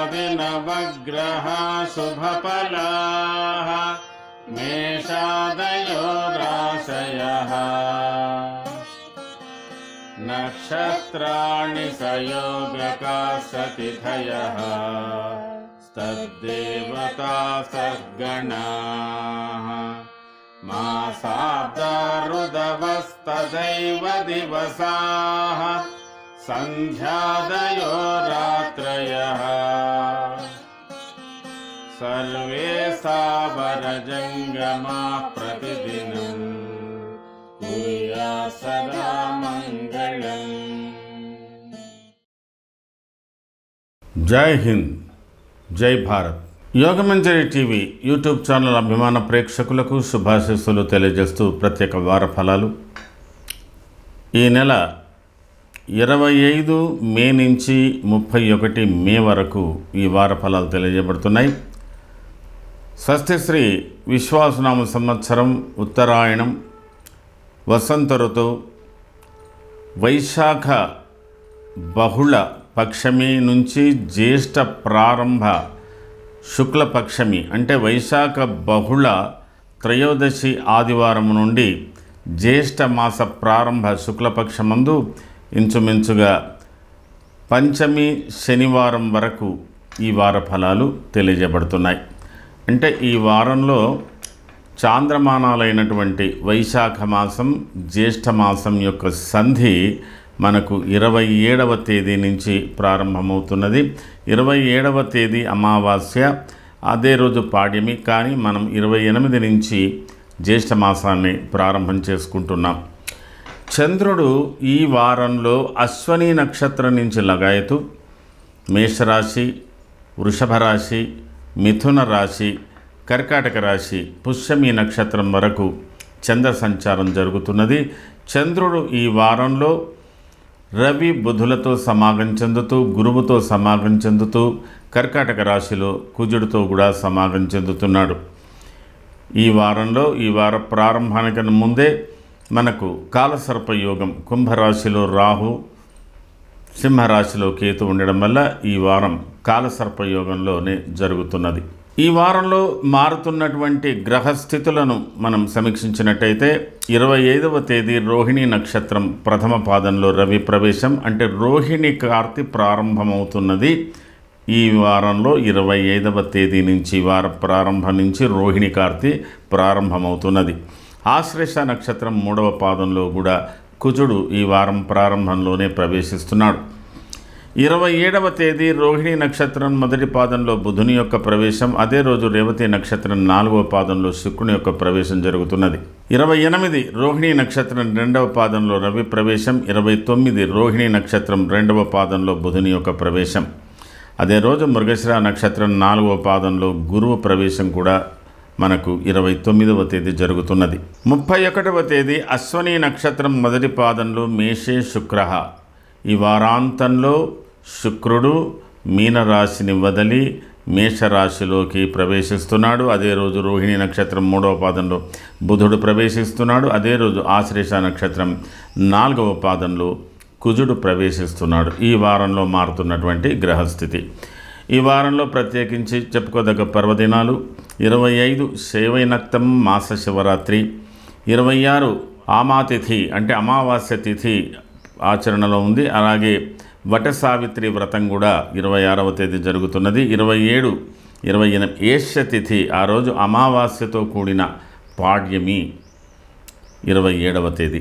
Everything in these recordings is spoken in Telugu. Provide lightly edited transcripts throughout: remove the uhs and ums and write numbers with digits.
आदित्यादिनवग्रह शुभफलाः मेषादयो राशयः नक्षत्राणि संयोगकाः तिथयः तद्देवता सद्गणाः मासाब्दा ऋदवस्तदैव दिवसाः संध्यादयो रात्रयः सर्वे सावरजङ्गमा प्रतिदिनं कुर्यात् सदा मंगलम्। जय हिंद, जय Bharat. Yogamanjari TV YouTube channel అభిమాన ప్రేక్షకులకు శుభాశీస్సులు తెలియజేస్తూ ప్రత్యేక వార ఫలాలు ఈ నెల 25 మే నుంచి 31 మే వరకు ఈ వార ఫలాలు తెలియజేయబడుతున్నాయి. స్వస్తిశ్రీ విశ్వాసనామ సంవత్సరం ఉత్తరాయణం వసంత ఋతువు వైశాఖ బహుళ పక్షమి నుంచి జ్యేష్ఠ ప్రారంభ శుక్లపక్షమి అంటే వైశాఖ బహుళ త్రయోదశి ఆదివారం నుండి జ్యేష్ఠ మాస ప్రారంభ శుక్లపక్షమందు ఇంచుమించుగా పంచమి శనివారం వరకు ఈ వార ఫలాలు తెలియజేయబడుతున్నాయి. అంటే ఈ వారంలో చాంద్రమానాలైనటువంటి వైశాఖ మాసం జ్యేష్ఠ మాసం యొక్క సంధి మనకు 27వ తేదీ నుంచి ప్రారంభమవుతున్నది. 27వ తేదీ అమావాస్య, అదే రోజు పాడ్యమి. కానీ మనం 28 నుంచి జ్యేష్ఠ మాసాన్ని ప్రారంభం చేసుకుంటున్నాం. చంద్రుడు ఈ వారంలో అశ్వని నక్షత్రం నుంచి లగాయతు మేషరాశి, వృషభ రాశి, మిథున రాశి, కర్కాటక రాశి, పుష్యమి నక్షత్రం వరకు చంద్ర సంచారం జరుగుతున్నది. చంద్రుడు ఈ వారంలో రవి బుధులతో సమాగం చెందుతూ, గురువుతో సమాగం చెందుతూ, కర్కాటక రాశిలో కుజుడితో కూడా సమాగం చెందుతున్నాడు. ఈ వారంలో ఈ వార ప్రారంభానికి ముందే మనకు కాలసర్పయోగం కుంభరాశిలో రాహు, సింహరాశిలో కేతు ఉండడం వల్ల ఈ వారం కాలసర్పయోగంలోనే జరుగుతున్నది. ఈ వారంలో మారుతున్నటువంటి గ్రహస్థితులను మనం సమీక్షించినట్టయితే 25వ తేదీ రోహిణి నక్షత్రం ప్రథమ పాదంలో రవి ప్రవేశం, అంటే రోహిణి కార్తె ప్రారంభమవుతున్నది. ఈ వారంలో 25వ తేదీ నుంచి వార ప్రారంభం నుంచి రోహిణి కార్తె ప్రారంభమవుతున్నది. ఆశ్లేష నక్షత్రం 3వ పాదంలో కూడా కుజుడు ఈ వారం ప్రారంభంలోనే ప్రవేశిస్తున్నాడు. 27వ తేదీ రోహిణి నక్షత్రం మొదటి పాదంలో బుధుని యొక్క ప్రవేశం, అదే రోజు రేవతి నక్షత్రం 4వ పాదంలో శుక్రుని యొక్క ప్రవేశం జరుగుతున్నది. 28 రోహిణి నక్షత్రం 2వ పాదంలో రవి ప్రవేశం, 29 రోహిణి నక్షత్రం 2వ పాదంలో బుధుని యొక్క ప్రవేశం, అదే రోజు మృగశిర నక్షత్రం 4వ పాదంలో గురువు ప్రవేశం కూడా మనకు 29వ తేదీ జరుగుతున్నది. 31వ తేదీ అశ్వని నక్షత్రం మొదటి పాదంలో మేషే శుక్ర. ఈ వారాంతంలో శుక్రుడు మీనరాశిని వదిలి మేషరాశిలోకి ప్రవేశిస్తున్నాడు. అదే రోజు రోహిణి నక్షత్రం 3వ పాదంలో బుధుడు ప్రవేశిస్తున్నాడు. అదే రోజు ఆశ్లేష నక్షత్రం 4వ పాదంలో కుజుడు ప్రవేశిస్తున్నాడు. ఈ వారంలో మారుతున్నటువంటి గ్రహస్థితి. ఈ వారంలో ప్రత్యేకించి చెప్పుకోదగ్గ పర్వదినాలు 25 శైవైనక్తం మాస శివరాత్రి, 26 ఆమాతిథి అంటే అమావాస్య తిథి ఆచరణలో ఉంది. అలాగే వట సావిత్రి వ్రతం కూడా 26వ తేదీ జరుగుతున్నది. 27, 28 ఏష్య తిథి, ఆ రోజు అమావాస్యతో కూడిన పాడ్యమి 27వ తేదీ.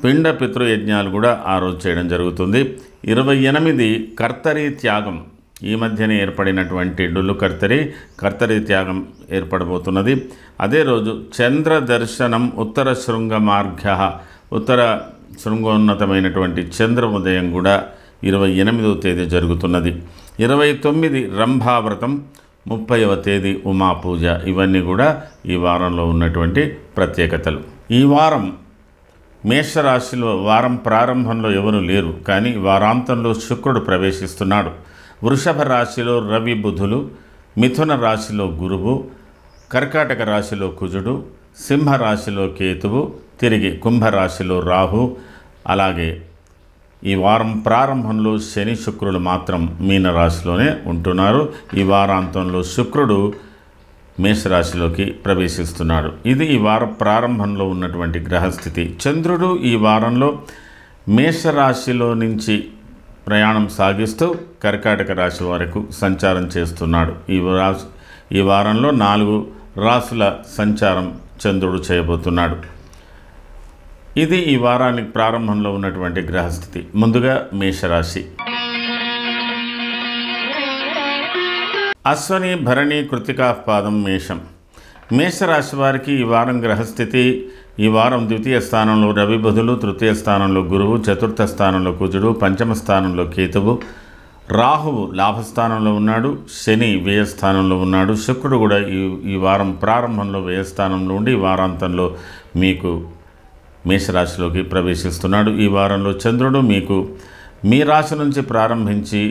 పిండ పితృయజ్ఞాలు కూడా ఆ రోజు చేయడం జరుగుతుంది. 28 కర్తరి త్యాగం, ఈ మధ్యనే ఏర్పడినటువంటి డొల్లు కర్తరి త్యాగం ఏర్పడబోతున్నది. అదే రోజు చంద్ర దర్శనం ఉత్తర శృంగ మార్గ, ఉత్తర శృంగోన్నతమైనటువంటి చంద్ర ఉదయం కూడా 28వ తేదీ జరుగుతున్నది. 29 రంభావ్రతం, 30వ తేదీ ఉమాపూజ. ఇవన్నీ కూడా ఈ వారంలో ఉన్నటువంటి ప్రత్యేకతలు. ఈ వారం మేషరాశిలో వారం ప్రారంభంలో ఎవరు లేరు, కానీ వారాంతంలో శుక్రుడు ప్రవేశిస్తున్నాడు. వృషభ రాశిలో రవి బుధులు, మిథున రాశిలో గురువు, కర్కాటక రాశిలో కుజుడు, సింహరాశిలో కేతువు, తిరిగి కుంభరాశిలో రాహు, అలాగే ఈ వారం ప్రారంభంలో శని శుక్రులు మాత్రం మీనరాశిలోనే ఉంటున్నారు. ఈ వారాంతంలో శుక్రుడు మేషరాశిలోకి ప్రవేశిస్తున్నాడు. ఇది ఈ వార ప్రారంభంలో ఉన్నటువంటి గ్రహస్థితి. చంద్రుడు ఈ వారంలో మేషరాశిలో నుంచి ప్రయాణం సాగిస్తూ కర్కాటక రాశి వరకు సంచారం చేస్తున్నాడు. ఈ వారంలో 4 రాశుల సంచారం చంద్రుడు చేయబోతున్నాడు. ఇది ఈ వారానికి ప్రారంభంలో ఉన్నటువంటి గ్రహస్థితి. ముందుగా మేషరాశి. అశ్వని, భరణి, కృతికా పాదం మేషం. మేషరాశి వారికి ఈ వారం గ్రహస్థితి. ఈ వారం ద్వితీయ స్థానంలో రవి బుధులు, తృతీయ స్థానంలో గురువు, చతుర్థ స్థానంలో కుజుడు, పంచమ స్థానంలో కేతువు, రాహువు లాభస్థానంలో ఉన్నాడు, శని వ్యయస్థానంలో ఉన్నాడు, శుక్రుడు కూడా ఈ వారం ప్రారంభంలో వ్యయస్థానంలో ఉండి ఈ వారాంతంలో మీకు మేషరాశిలోకి ప్రవేశిస్తున్నాడు. ఈ వారంలో చంద్రుడు మీకు మీ రాశి నుంచి ప్రారంభించి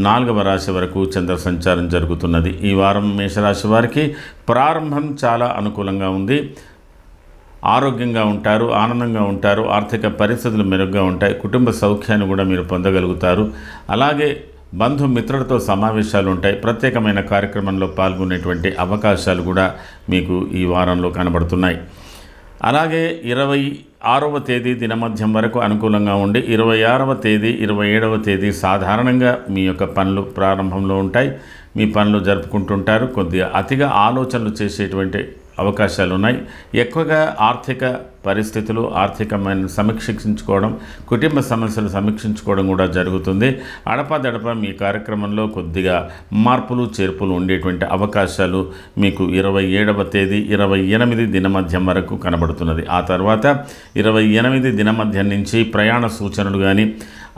4వ రాశి వరకు చంద్ర సంచారం జరుగుతున్నది. ఈ వారం మేషరాశి వారికి ప్రారంభం చాలా అనుకూలంగా ఉంది. ఆరోగ్యంగా ఉంటారు, ఆనందంగా ఉంటారు, ఆర్థిక పరిస్థితులు మెరుగ్గా ఉంటాయి, కుటుంబ సౌఖ్యాన్ని కూడా మీరు పొందగలుగుతారు. అలాగే బంధుమిత్రులతో సమావేశాలు ఉంటాయి. ప్రత్యేకమైన కార్యక్రమంలో పాల్గొనేటువంటి అవకాశాలు కూడా మీకు ఈ వారంలో కనబడుతున్నాయి. అలాగే 26వ తేదీ దినమధ్యం వరకు అనుకూలంగా ఉండి 26వ తేదీ 27వ తేదీ సాధారణంగా మీ యొక్క పనులు ప్రారంభంలో ఉంటాయి. మీ పనులు జరుపుకుంటుంటారు. కొద్దిగా అతిగా ఆలోచనలు చేసేటువంటి అవకాశాలు ఉన్నాయి. ఎక్కువగా ఆర్థిక పరిస్థితులు, ఆర్థికమైన సమీక్షించుకోవడం, కుటుంబ సమస్యలు సమీక్షించుకోవడం కూడా జరుగుతుంది. అడపాదడప మీ కార్యక్రమంలో కొద్దిగా మార్పులు చేర్పులు ఉండేటువంటి అవకాశాలు మీకు 27వ తేదీ 28 దినమధ్యం వరకు కనబడుతున్నది. ఆ తర్వాత 28 దినమధ్యం నుంచి ప్రయాణ సూచనలు కానీ,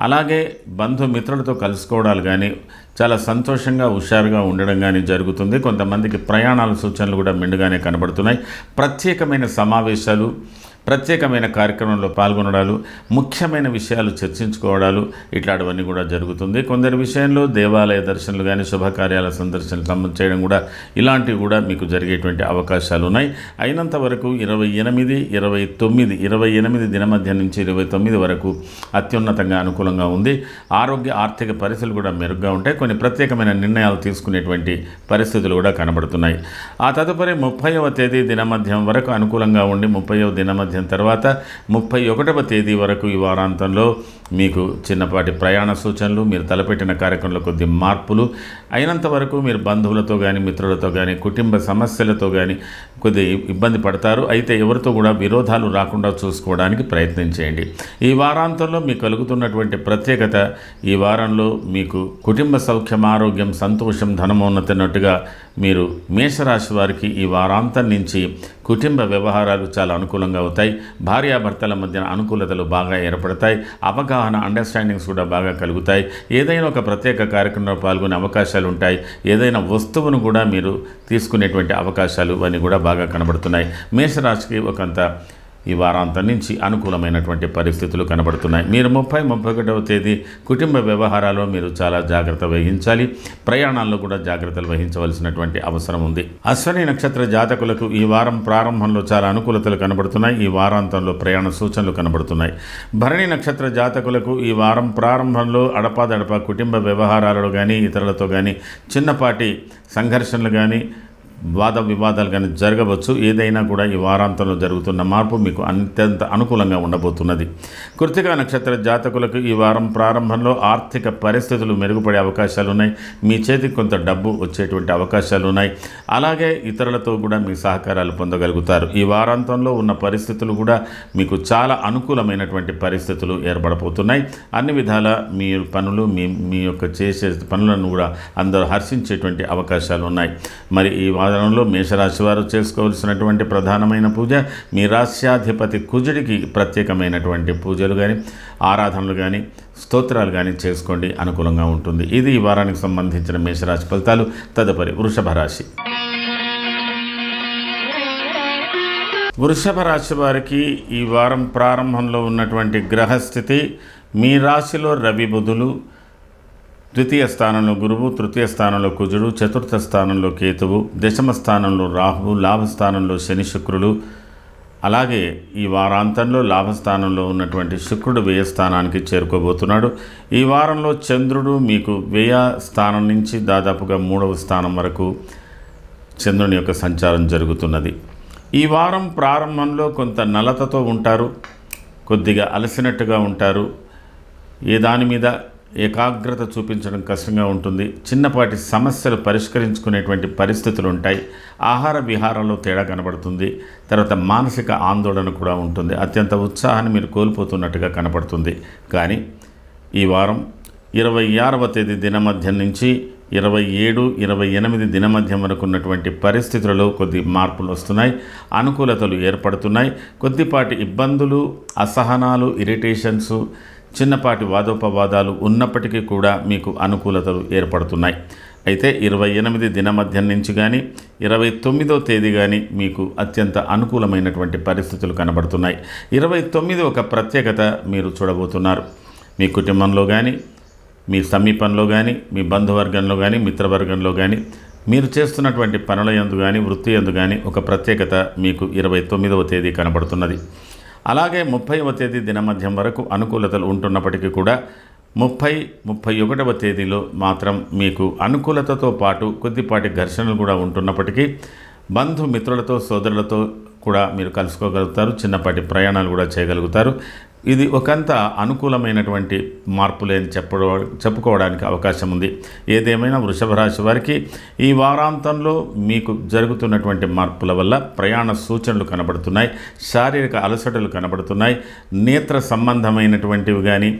అలాగే బంధుమిత్రులతో కలుసుకోవడాలు కానీ, చాలా సంతోషంగా హుషారుగా ఉండడం కానీ జరుగుతుంది. కొంతమందికి ప్రయాణాల సూచనలు కూడా మెండుగానే కనబడుతున్నాయి. ప్రత్యేకమైన సమావేశాలు, ప్రత్యేకమైన కార్యక్రమంలో పాల్గొనడాలు, ముఖ్యమైన విషయాలు చర్చించుకోవడాలు ఇట్లాంటివన్నీ కూడా జరుగుతుంది. కొందరి విషయంలో దేవాలయ దర్శనలు కానీ, శుభకార్యాల సందర్శనలు చేయడం కూడా ఇలాంటివి కూడా మీకు జరిగేటువంటి అవకాశాలు ఉన్నాయి. అయినంత వరకు 28, 29 దినమధ్యం నుంచి 29 వరకు అత్యున్నతంగా అనుకూలంగా ఉంది. ఆరోగ్య ఆర్థిక పరిస్థితులు కూడా మెరుగ్గా ఉంటాయి. కొన్ని ప్రత్యేకమైన నిర్ణయాలు తీసుకునేటువంటి పరిస్థితులు కూడా కనబడుతున్నాయి. ఆ తదుపరి 30వ తేదీ దినమధ్యం వరకు అనుకూలంగా ఉండి 30వ దినమధ్యం తర్వాత 31వ తేదీ వరకు ఈ వారాంతంలో మీకు చిన్నపాటి ప్రయాణ సూచనలు, మీరు తలపెట్టిన కార్యక్రమంలో కొద్ది మార్పులు, అయినంత వరకు మీరు బంధువులతో కానీ, మిత్రులతో కానీ, కుటుంబ సమస్యలతో కానీ కొద్ది ఇబ్బంది పడతారు. అయితే ఎవరితో కూడా విరోధాలు రాకుండా చూసుకోవడానికి ప్రయత్నం చేయండి. ఈ వారాంతంలో మీకు కలుగుతున్నటువంటి ప్రత్యేకత, ఈ వారంలో మీకు కుటుంబ సౌఖ్యం, ఆరోగ్యం, సంతోషం, ధనమోన్నతినట్టుగా మీరు మేషరాశి వారికి ఈ వారాంతం నుంచి కుటుంబ వ్యవహారాలు చాలా అనుకూలంగా అవుతాయి. భార్యాభర్తల మధ్య అనుకూలతలు బాగా ఏర్పడతాయి. అవగాహన, అండర్స్టాండింగ్స్ కూడా బాగా కలుగుతాయి. ఏదైనా ఒక ప్రత్యేక కార్యక్రమంలో పాల్గొనే అవకాశాలు ఉంటాయి. ఏదైనా వస్తువును కూడా మీరు తీసుకునేటువంటి అవకాశాలు అన్నీ కూడా బాగా కనబడుతున్నాయి. మేషరాశికి ఒకంత ఈ వారాంతం నుంచి అనుకూలమైనటువంటి పరిస్థితులు కనబడుతున్నాయి. మీరు 30, 31వ తేదీ కుటుంబ వ్యవహారాల్లో మీరు చాలా జాగ్రత్త వహించాలి. ప్రయాణాల్లో కూడా జాగ్రత్తలు వహించవలసినటువంటి అవసరం ఉంది. అశ్వని నక్షత్ర జాతకులకు ఈ వారం ప్రారంభంలో చాలా అనుకూలతలు కనబడుతున్నాయి. ఈ వారాంతంలో ప్రయాణ సూచనలు కనబడుతున్నాయి. భరణి నక్షత్ర జాతకులకు ఈ వారం ప్రారంభంలో అడపాదడప కుటుంబ వ్యవహారాలలో కానీ, ఇతరులతో కానీ చిన్నపాటి సంఘర్షణలు కానీ, వాద వివాదాలు కానీ జరగవచ్చు. ఏదైనా కూడా ఈ వారాంతంలో జరుగుతున్న మార్పు మీకు అత్యంత అనుకూలంగా ఉండబోతున్నది. కృతికా నక్షత్ర జాతకులకు ఈ వారం ప్రారంభంలో ఆర్థిక పరిస్థితులు మెరుగుపడే అవకాశాలు ఉన్నాయి. మీ చేతికి కొంత డబ్బు వచ్చేటువంటి అవకాశాలు ఉన్నాయి. అలాగే ఇతరులతో కూడా మీ సహకారాలు పొందగలుగుతారు. ఈ వారాంతంలో ఉన్న పరిస్థితులు కూడా మీకు చాలా అనుకూలమైనటువంటి పరిస్థితులు ఏర్పడబోతున్నాయి. అన్ని విధాల మీ పనులు, మీ యొక్క చేసే పనులను కూడా అందరూ హర్షించేటువంటి అవకాశాలు ఉన్నాయి. మరి ఈ వారంలో మేషరాశి వారు చేసుకోవాల్సినటువంటి ప్రధానమైన పూజ, మీ రాశ్యాధిపతి కుజుడికి ప్రత్యేకమైనటువంటి పూజలు కానీ, ఆరాధనలు కానీ, స్తోత్రాలు కానీ చేసుకోండి, అనుకూలంగా ఉంటుంది. ఇది ఈ వారానికి సంబంధించిన మేషరాశి ఫలితాలు. తదుపరి వృషభ రాశి. వృషభ రాశి వారికి ఈ వారం ప్రారంభంలో ఉన్నటువంటి గ్రహస్థితి, మీ రాశిలో రవి బుధులు, ద్వితీయ స్థానంలో గురువు, తృతీయ స్థానంలో కుజుడు, చతుర్థ స్థానంలో కేతువు, దశమ స్థానంలో రాహువు, లాభస్థానంలో శని శుక్రులు, అలాగే ఈ వారాంతంలో లాభస్థానంలో ఉన్నటువంటి శుక్రుడు వ్యయ స్థానానికి చేరుకోబోతున్నాడు. ఈ వారంలో చంద్రుడు మీకు వ్యయ స్థానం నుంచి దాదాపుగా 3వ స్థానం వరకు చంద్రుని యొక్క సంచారం జరుగుతున్నది. ఈ వారం ప్రారంభంలో కొంత నలతతో ఉంటారు, కొద్దిగా అలసినట్టుగా ఉంటారు, ఏ దాని మీద ఏకాగ్రత చూపించడం కష్టంగా ఉంటుంది, చిన్నపాటి సమస్యలు పరిష్కరించుకునేటువంటి పరిస్థితులు ఉంటాయి, ఆహార విహారంలో తేడా కనబడుతుంది, తర్వాత మానసిక ఆందోళన కూడా ఉంటుంది, అత్యంత ఉత్సాహాన్ని మీరు కోల్పోతున్నట్టుగా కనపడుతుంది. కానీ ఈ వారం 26వ తేదీ దినమధ్యం నుంచి 27, 28 దినమధ్యం వరకు ఉన్నటువంటి పరిస్థితులలో కొద్ది మార్పులు వస్తున్నాయి, అనుకూలతలు ఏర్పడుతున్నాయి. కొద్దిపాటి ఇబ్బందులు, అసహనాలు, ఇరిటేషన్స్, చిన్నపాటి వాదోపవాదాలు ఉన్నప్పటికీ కూడా మీకు అనుకూలతలు ఏర్పడుతున్నాయి. అయితే 28 దినమధ్యం నుంచి కానీ 29వ తేదీ కానీ మీకు అత్యంత అనుకూలమైనటువంటి పరిస్థితులు కనబడుతున్నాయి. 29 ఒక ప్రత్యేకత మీరు చూడబోతున్నారు. మీ కుటుంబంలో కానీ, మీ సమీపంలో కానీ, మీ బంధువర్గంలో కానీ, మిత్రవర్గంలో కానీ, మీరు చేస్తున్నటువంటి పనుల యందు కానీ, వృత్తి యందు కానీ ఒక ప్రత్యేకత మీకు 29వ తేదీ కనబడుతున్నది. అలాగే 30వ తేదీ దినమధ్యం వరకు అనుకూలతలు ఉంటున్నప్పటికీ కూడా 30, 31వ తేదీలో మాత్రం మీకు అనుకూలతతో పాటు కొద్దిపాటి ఘర్షణలు కూడా ఉంటున్నప్పటికీ బంధుమిత్రులతో, సోదరులతో కూడా మీరు కలుసుకోగలుగుతారు, చిన్నపాటి ప్రయాణాలు కూడా చేయగలుగుతారు. ఇది ఒకంత అనుకూలమైనటువంటి మార్పులే అని చెప్పుకోవడానికి అవకాశం ఉంది. ఏదేమైనా వృషభ రాశి వారికి ఈ వారాంతంలో మీకు జరుగుతున్నటువంటి మార్పుల వల్ల ప్రయాణ సూచనలు కనబడుతున్నాయి, శారీరక అలసటలు కనబడుతున్నాయి, నేత్ర సంబంధమైనటువంటివి కానీ,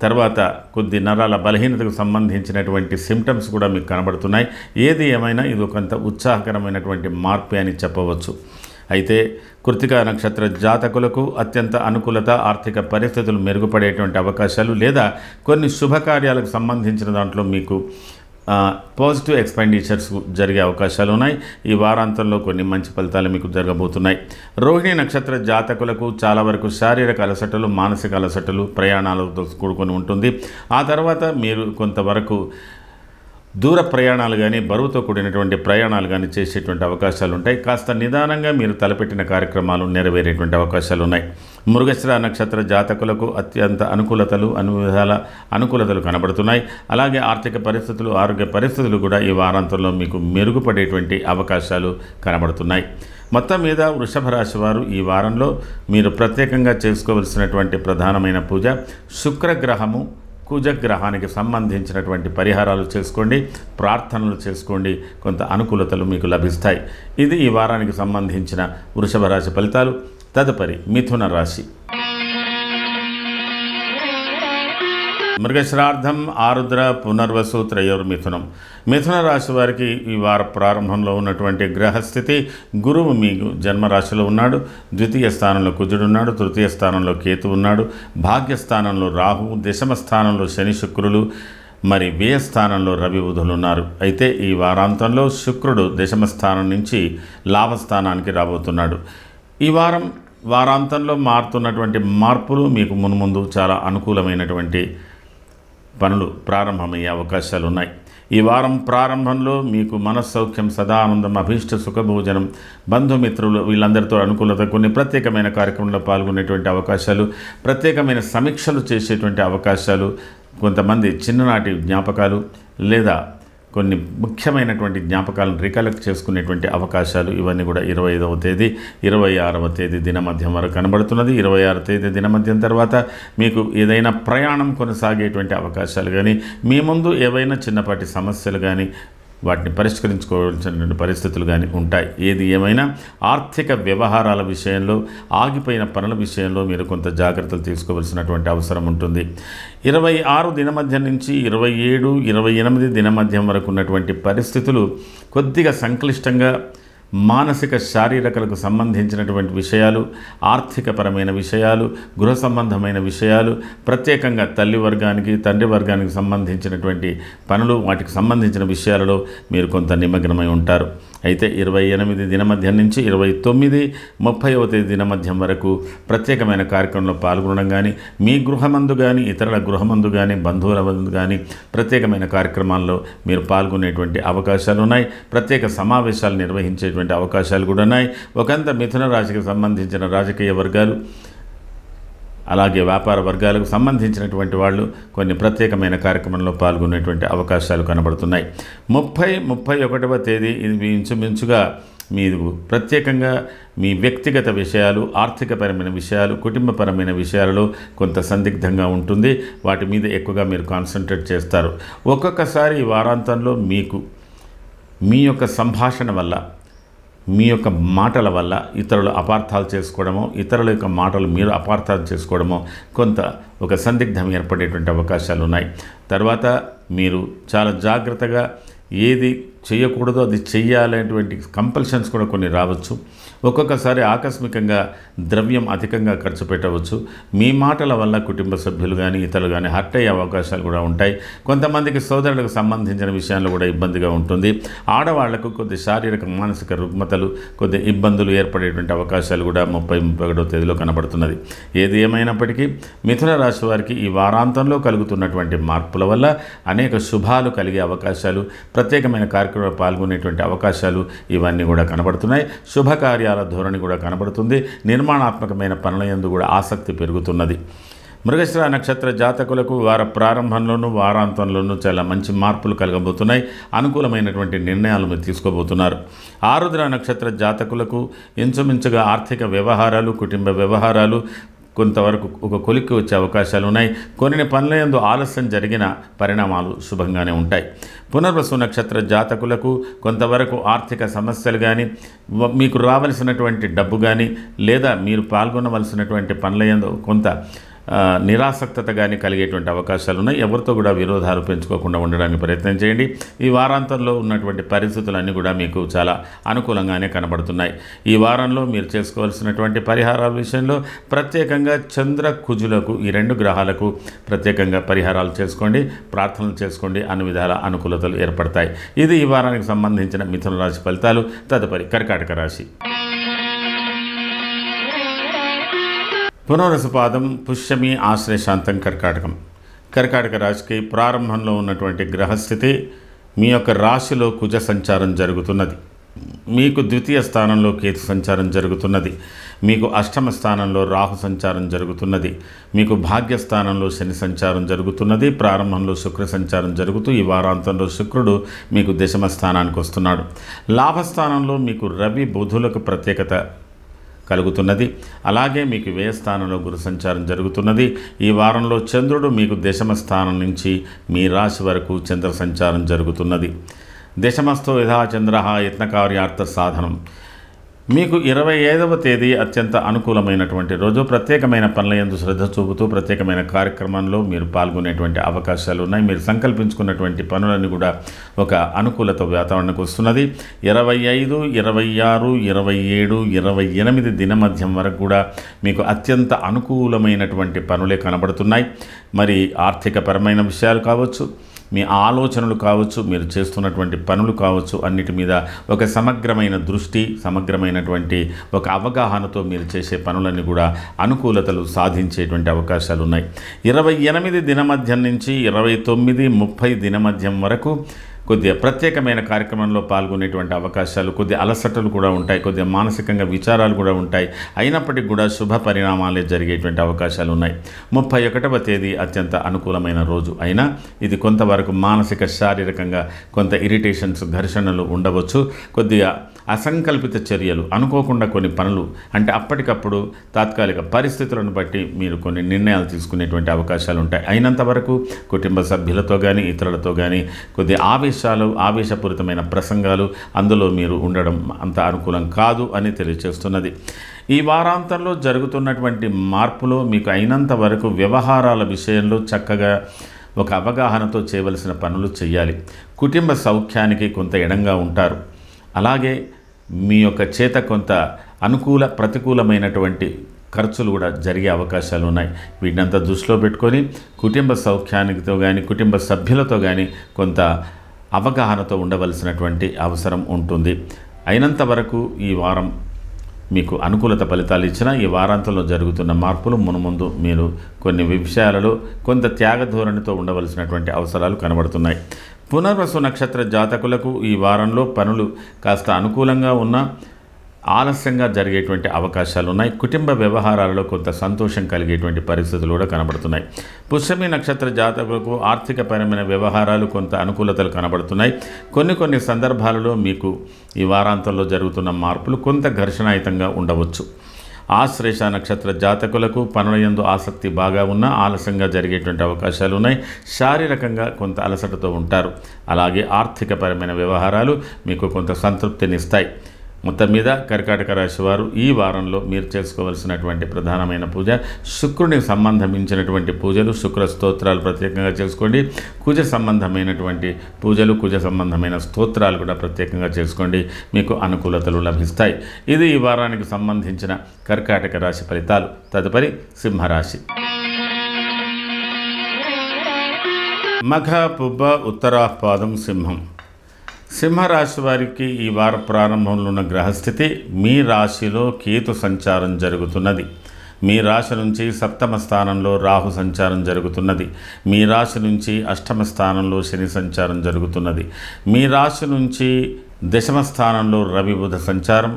తర్వాత కొద్ది నరాల బలహీనతకు సంబంధించినటువంటి సిమ్టమ్స్ కూడా మీకు కనబడుతున్నాయి. ఏది ఏమైనా ఇది ఒకంత ఉత్సాహకరమైనటువంటి మార్పే అని చెప్పవచ్చు. అయితే కృత్తికా నక్షత్ర జాతకులకు అత్యంత అనుకూలత, ఆర్థిక పరిస్థితులు మెరుగుపడేటువంటి అవకాశాలు లేదా కొన్ని శుభకార్యాలకు సంబంధించిన దాంట్లో మీకు పాజిటివ్ ఎక్స్పెండిచర్స్ జరిగే అవకాశాలు ఉన్నాయి. ఈ వారాంతంలో కొన్ని మంచి ఫలితాలు మీకు జరగబోతున్నాయి. రోహిణి నక్షత్ర జాతకులకు చాలా వరకు శారీరక అలసటలు, మానసిక అలసటలు, ప్రయాణాలతో కూడుకొని ఉంటుంది. ఆ తర్వాత మీరు కొంతవరకు దూర ప్రయాణాలు కానీ, బరువుతో కూడినటువంటి ప్రయాణాలు కానీ చేసేటువంటి అవకాశాలు ఉంటాయి. కాస్త నిదానంగా మీరు తలపెట్టిన కార్యక్రమాలు నెరవేరేటువంటి అవకాశాలు ఉన్నాయి. మృగశిర నక్షత్ర జాతకులకు అత్యంత అనుకూలతలు, అన్ని విధాల అనుకూలతలు కనబడుతున్నాయి. అలాగే ఆర్థిక పరిస్థితులు, ఆరోగ్య పరిస్థితులు కూడా ఈ వారాంతంలో మీకు మెరుగుపడేటువంటి అవకాశాలు కనబడుతున్నాయి. మొత్తం మీద వృషభ రాశి వారు ఈ వారంలో మీరు ప్రత్యేకంగా చేసుకోవలసినటువంటి ప్రధానమైన పూజ శుక్రగ్రహము, కుజగ్రహానికి సంబంధించినటువంటి పరిహారాలు చేసుకోండి, ప్రార్థనలు చేసుకోండి, కొంత అనుకూలతలు మీకు లభిస్తాయి. ఇది ఈ వారానికి సంబంధించిన వృషభ రాశి ఫలితాలు. తదుపరి మిథున రాశి. మృగశ్రార్థం, ఆరుద్ర, పునర్వసు, త్రయోర్మిథునం. మిథున రాశి వారికి ఈ వార ప్రారంభంలో ఉన్నటువంటి గ్రహస్థితి, గురువు మీకు జన్మరాశిలో ఉన్నాడు, ద్వితీయ స్థానంలో కుజుడు ఉన్నాడు, తృతీయ స్థానంలో కేతు ఉన్నాడు, భాగ్యస్థానంలో రాహు, దశమ స్థానంలో శని, శుక్రులు, మరి వ్యయ స్థానంలో రవి, బుధులు ఉన్నారు. అయితే ఈ వారాంతంలో శుక్రుడు దశమ స్థానం నుంచి లాభస్థానానికి రాబోతున్నాడు. ఈ వారాంతంలో మారుతున్నటువంటి మార్పులు మీకు మున్ముందు చాలా అనుకూలమైనటువంటి పనులు ప్రారంభమయ్యే అవకాశాలు ఉన్నాయి. ఈ వారం ప్రారంభంలో మీకు మనస్సౌఖ్యం, సదా ఆనందం, అభీష్ట సుఖభోజనం, బంధుమిత్రులు వీళ్ళందరితో అనుకూలత, కొన్ని ప్రత్యేకమైన కార్యక్రమంలో పాల్గొనేటువంటి అవకాశాలు, ప్రత్యేకమైన సమీక్షలు చేసేటువంటి అవకాశాలు, కొంతమంది చిన్ననాటి జ్ఞాపకాలు లేదా కొన్ని ముఖ్యమైనటువంటి జ్ఞాపకాలను రికలెక్ట్ చేసుకునేటువంటి అవకాశాలు, ఇవన్నీ కూడా 25వ తేదీ, 26వ తేదీ దినమధ్యం వరకు కనబడుతున్నది. 26వ తేదీ దినమధ్యం తర్వాత మీకు ఏదైనా ప్రయాణం కొనసాగేటువంటి అవకాశాలు కానీ, మీ ముందు ఏవైనా చిన్నపాటి సమస్యలు కానీ వాటిని పరిష్కరించుకోవాల్సిన పరిస్థితులు కానీ ఉంటాయి. ఏది ఏమైనా ఆర్థిక వ్యవహారాల విషయంలో, ఆగిపోయిన పనుల విషయంలో మీరు కొంత జాగ్రత్తలు తీసుకోవాల్సినటువంటి అవసరం ఉంటుంది. 26 దినమధ్యం నుంచి 27, 28 దినమధ్యం వరకు ఉన్నటువంటి పరిస్థితులు కొద్దిగా సంక్లిష్టంగా, మానసిక శారీరకలకు సంబంధించినటువంటి విషయాలు, ఆర్థికపరమైన విషయాలు, గృహ సంబంధమైన విషయాలు, ప్రత్యేకంగా తల్లి వర్గానికి, తండ్రి వర్గానికి సంబంధించినటువంటి పనులు, వాటికి సంబంధించిన విషయాలలో మీరు కొంత నిమగ్నమై ఉంటారు. అయితే 28 దినమధ్యం నుంచి 29, 30వ తేదీ దినమధ్యం వరకు ప్రత్యేకమైన కార్యక్రమంలో పాల్గొనడం కానీ, మీ గృహమందు కానీ, ఇతరుల గృహమందు కానీ, బంధువుల మందు కానీ ప్రత్యేకమైన కార్యక్రమాల్లో మీరు పాల్గొనేటువంటి అవకాశాలు ఉన్నాయి. ప్రత్యేక సమావేశాలు నిర్వహించేటువంటి వచ్చేటువంటి అవకాశాలు కూడా ఉన్నాయి. ఒకంత మిథున రాశికి సంబంధించిన రాజకీయ వర్గాలు అలాగే వ్యాపార వర్గాలకు సంబంధించినటువంటి వాళ్ళు కొన్ని ప్రత్యేకమైన కార్యక్రమంలో పాల్గొనేటువంటి అవకాశాలు కనబడుతున్నాయి. 30-31వ తేదీ ఇది ఇంచుమించుగా మీరు ప్రత్యేకంగా మీ వ్యక్తిగత విషయాలు, ఆర్థికపరమైన విషయాలు, కుటుంబపరమైన విషయాలలో కొంత సందిగ్ధంగా ఉంటుంది. వాటి మీద ఎక్కువగా మీరు కాన్సన్ట్రేట్ చేస్తారు. ఒక్కొక్కసారి ఈ వారాంతంలో మీకు మీ యొక్క సంభాషణ వల్ల, మీ యొక్క మాటల వల్ల ఇతరులు అపార్థాలు చేసుకోవడమో, ఇతరుల యొక్క మాటలు మీరు అపార్థాలు చేసుకోవడమో కొంత ఒక సందిగ్ధం ఏర్పడేటువంటి అవకాశాలు ఉన్నాయి. తర్వాత మీరు చాలా జాగ్రత్తగా ఏది చేయకూడదో అది చెయ్యాలనేటువంటి కంపల్షన్స్ కూడా కొన్ని రావచ్చు. ఒక్కొక్కసారి ఆకస్మికంగా ద్రవ్యం అధికంగా ఖర్చు పెట్టవచ్చు. మీ మాటల వల్ల కుటుంబ సభ్యులు కానీ ఇతరులు కానీ హర్ట్ అయ్యే అవకాశాలు కూడా ఉంటాయి. కొంతమందికి సోదరులకు సంబంధించిన విషయాల్లో కూడా ఇబ్బందిగా ఉంటుంది. ఆడవాళ్లకు కొద్ది శారీరక మానసిక రుగ్మతలు, కొద్ది ఇబ్బందులు ఏర్పడేటువంటి అవకాశాలు కూడా 30-31వ తేదీలో కనబడుతున్నది. ఏది ఏమైనప్పటికీ మిథున రాశి వారికి ఈ వారాంతంలో కలుగుతున్నటువంటి మార్పుల వల్ల అనేక శుభాలు కలిగే అవకాశాలు, ప్రత్యేకమైన కార్యక్రమాలు పాల్గొనేటువంటి అవకాశాలు ఇవన్నీ కూడా కనబడుతున్నాయి. శుభకార్యాల ధోరణి కూడా కనబడుతుంది. నిర్మాణాత్మకమైన పనుల యందు కూడా ఆసక్తి పెరుగుతున్నది. మృగశిర నక్షత్ర జాతకులకు వార ప్రారంభంలోనూ వారాంతంలోనూ చాలా మంచి మార్పులు కలగబోతున్నాయి. అనుకూలమైనటువంటి నిర్ణయాలు మీరు తీసుకోబోతున్నారు. ఆరుద్ర నక్షత్ర జాతకులకు ఇంచుమించుగా ఆర్థిక వ్యవహారాలు, కుటుంబ వ్యవహారాలు కొంతవరకు ఒక కొలిక్కి వచ్చే అవకాశాలు ఉన్నాయి. కొన్ని పనుల యందు ఆలస్యం జరిగిన పరిణామాలు శుభంగానే ఉంటాయి. పునర్వసు నక్షత్ర జాతకులకు కొంతవరకు ఆర్థిక సమస్యలు కానీ, మీకు రావలసినటువంటి డబ్బు కానీ, లేదా మీరు పాల్గొనవలసినటువంటి పనుల యందు కొంత నిరాసక్తత కానీ కలిగేటువంటి అవకాశాలు ఉన్నాయి. ఎవరితో కూడా విరోధాలు పెంచుకోకుండా ఉండడానికి ప్రయత్నం చేయండి. ఈ వారాంతంలో ఉన్నటువంటి పరిస్థితులన్నీ కూడా మీకు చాలా అనుకూలంగానే కనబడుతున్నాయి. ఈ వారంలో మీరు చేసుకోవాల్సినటువంటి పరిహారాల విషయంలో ప్రత్యేకంగా చంద్ర కుజులకు, ఈ 2 గ్రహాలకు ప్రత్యేకంగా పరిహారాలు చేసుకోండి, ప్రార్థనలు చేసుకోండి. అన్ని విధాల అనుకూలతలు ఏర్పడతాయి. ఇది ఈ వారానికి సంబంధించిన మిథున రాశి ఫలితాలు. తదుపరి కర్కాటక రాశి. పునర్వసుపాదం, పుష్యమి, ఆశ్లేషాంతం కర్కాటకం. కర్కాటక రాశికి ప్రారంభంలో ఉన్నటువంటి గ్రహస్థితి మీ యొక్క రాశిలో కుజ సంచారం జరుగుతున్నది. మీకు ద్వితీయ స్థానంలో కేతు సంచారం జరుగుతున్నది. మీకు అష్టమ స్థానంలో రాహు సంచారం జరుగుతున్నది. మీకు భాగ్యస్థానంలో శని సంచారం జరుగుతున్నది. ప్రారంభంలో శుక్ర సంచారం జరుగుతూ ఈ వారాంతంలో శుక్రుడు మీకు దశమ స్థానానికి వస్తున్నాడు. లాభస్థానంలో మీకు రవి బుధులకు ప్రత్యేకత కలుగుతున్నది. అలాగే మీకు వ్యయ స్థానంలో గురు సంచారం జరుగుతున్నది. ఈ వారంలో చంద్రుడు మీకు దశమ స్థానం నుంచి మీ రాశి వరకు చంద్ర సంచారం జరుగుతున్నది. దశమస్థో యథా చంద్ర యత్నకార్యార్థ సాధనం. మీకు 25వ తేదీ అత్యంత అనుకూలమైనటువంటి రోజు. ప్రత్యేకమైన పనుల యందు శ్రద్ధ చూపుతూ ప్రత్యేకమైన కార్యక్రమంలో మీరు పాల్గొనేటువంటి అవకాశాలు ఉన్నాయి. మీరు సంకల్పించుకున్నటువంటి పనులన్నీ కూడా ఒక అనుకూలత వాతావరణకు వస్తున్నది. 25, 26, 27, 28 దినమధ్యం వరకు కూడా మీకు అత్యంత అనుకూలమైనటువంటి పనులే కనబడుతున్నాయి. మరి ఆర్థికపరమైన విషయాలు కావచ్చు, మీ ఆలోచనలు కావచ్చు, మీరు చేస్తున్నటువంటి పనులు కావచ్చు, అన్నిటి మీద ఒక సమగ్రమైన దృష్టి, సమగ్రమైనటువంటి ఒక అవగాహనతో మీరు చేసే పనులన్నీ కూడా అనుకూలతలు సాధించేటువంటి అవకాశాలు ఉన్నాయి. 28 దినమధ్యం నుంచి 29, 30 దినమధ్యం వరకు కొద్దిగా ప్రత్యేకమైన కార్యక్రమంలో పాల్గొనేటువంటి అవకాశాలు, కొద్దిగా అలసటలు కూడా ఉంటాయి, కొద్దిగా మానసికంగా విచారాలు కూడా ఉంటాయి. అయినప్పటికీ కూడా శుభ పరిణామాలే జరిగేటువంటి అవకాశాలు ఉన్నాయి. 31వ తేదీ అత్యంత అనుకూలమైన రోజు అయినా ఇది కొంతవరకు మానసిక, శారీరకంగా కొంత ఇరిటేషన్స్, ఘర్షణలు ఉండవచ్చు. కొద్దిగా అసంకల్పిత చర్యలు, అనుకోకుండా కొన్ని పనులు, అంటే అప్పటికప్పుడు తాత్కాలిక పరిస్థితులను బట్టి మీరు కొన్ని నిర్ణయాలు తీసుకునేటువంటి అవకాశాలు ఉంటాయి. అయినంత వరకు కుటుంబ సభ్యులతో కానీ ఇతరులతో కానీ కొద్ది ఆవేశపూరితమైన ప్రసంగాలు అందులో మీరు ఉండడం అంత అనుకూలం కాదు అని తెలియజేస్తున్నది. ఈ వారాంతంలో జరుగుతున్నటువంటి మార్పులో మీకు అయినంత వరకు వ్యవహారాల విషయంలో చక్కగా ఒక అవగాహనతో చేయవలసిన పనులు చేయాలి. కుటుంబ సౌఖ్యానికి కొంత ఎడంగా ఉంటారు. అలాగే మీ యొక్క చేత కొంత ప్రతికూలమైనటువంటి ఖర్చులు కూడా జరిగే అవకాశాలు ఉన్నాయి. వీటినంతా దృష్టిలో పెట్టుకొని కుటుంబ సౌఖ్యానికితో కానీ కుటుంబ సభ్యులతో కానీ కొంత అవగాహనతో ఉండవలసినటువంటి అవసరం ఉంటుంది. అయినంత వరకు ఈ వారం మీకు అనుకూలత ఫలితాలు ఇచ్చిన ఈ వారాంతంలో జరుగుతున్న మార్పులు మునుముందు మీరు కొన్ని విషయాలలో కొంత త్యాగధోరణితో ఉండవలసినటువంటి అవసరాలు కనబడుతున్నాయి. పునర్వసు నక్షత్ర జాతకులకు ఈ వారంలో పనులు కాస్త అనుకూలంగా ఉన్న ఆలస్యంగా జరిగేటువంటి అవకాశాలు ఉన్నాయి. కుటుంబ వ్యవహారాలలో కొంత సంతోషం కలిగేటువంటి పరిస్థితులు కూడా కనబడుతున్నాయి. పుష్యమి నక్షత్ర జాతకులకు ఆర్థికపరమైన వ్యవహారాలు కొంత అనుకూలతలు కనబడుతున్నాయి. కొన్ని సందర్భాలలో మీకు ఈ వారాంతంలో జరుగుతున్న మార్పులు కొంత ఘర్షణాయుతంగా ఉండవచ్చు. ఆశ్లేష నక్షత్ర జాతకులకు పనుల యందు ఆసక్తి బాగా ఉన్నా ఆలస్యంగా జరిగేటువంటి అవకాశాలు ఉన్నాయి. శారీరకంగా కొంత అలసటతో ఉంటారు. అలాగే ఆర్థికపరమైన వ్యవహారాలు మీకు కొంత సంతృప్తినిస్తాయి. మొత్తం మీద కర్కాటక రాశి వారు ఈ వారంలో మీరు చేసుకోవాల్సినటువంటి ప్రధానమైన పూజ శుక్రునికి సంబంధించినటువంటి పూజలు, శుక్ర స్తోత్రాలు ప్రత్యేకంగా చేసుకోండి. కుజ సంబంధమైనటువంటి పూజలు, కుజ సంబంధమైన స్తోత్రాలు కూడా ప్రత్యేకంగా చేసుకోండి. మీకు అనుకూలతలు లభిస్తాయి. ఇది ఈ వారానికి సంబంధించిన కర్కాటక రాశి ఫలితాలు. తదుపరి సింహరాశి. మఘ, పుబ్బ, ఉత్తరాపాదం, సింహం. సింహరాశి వారికి ఈ వార ప్రారంభంలో ఉన్న గ్రహస్థితి మీ రాశిలో కేతు సంచారం జరుగుతున్నది. మీ రాశి నుంచి సప్తమ స్థానంలో రాహు సంచారం జరుగుతున్నది. మీ రాశి నుంచి అష్టమ స్థానంలో శని సంచారం జరుగుతున్నది. మీ రాశి నుంచి దశమ స్థానంలో రవి బుధ సంచారం.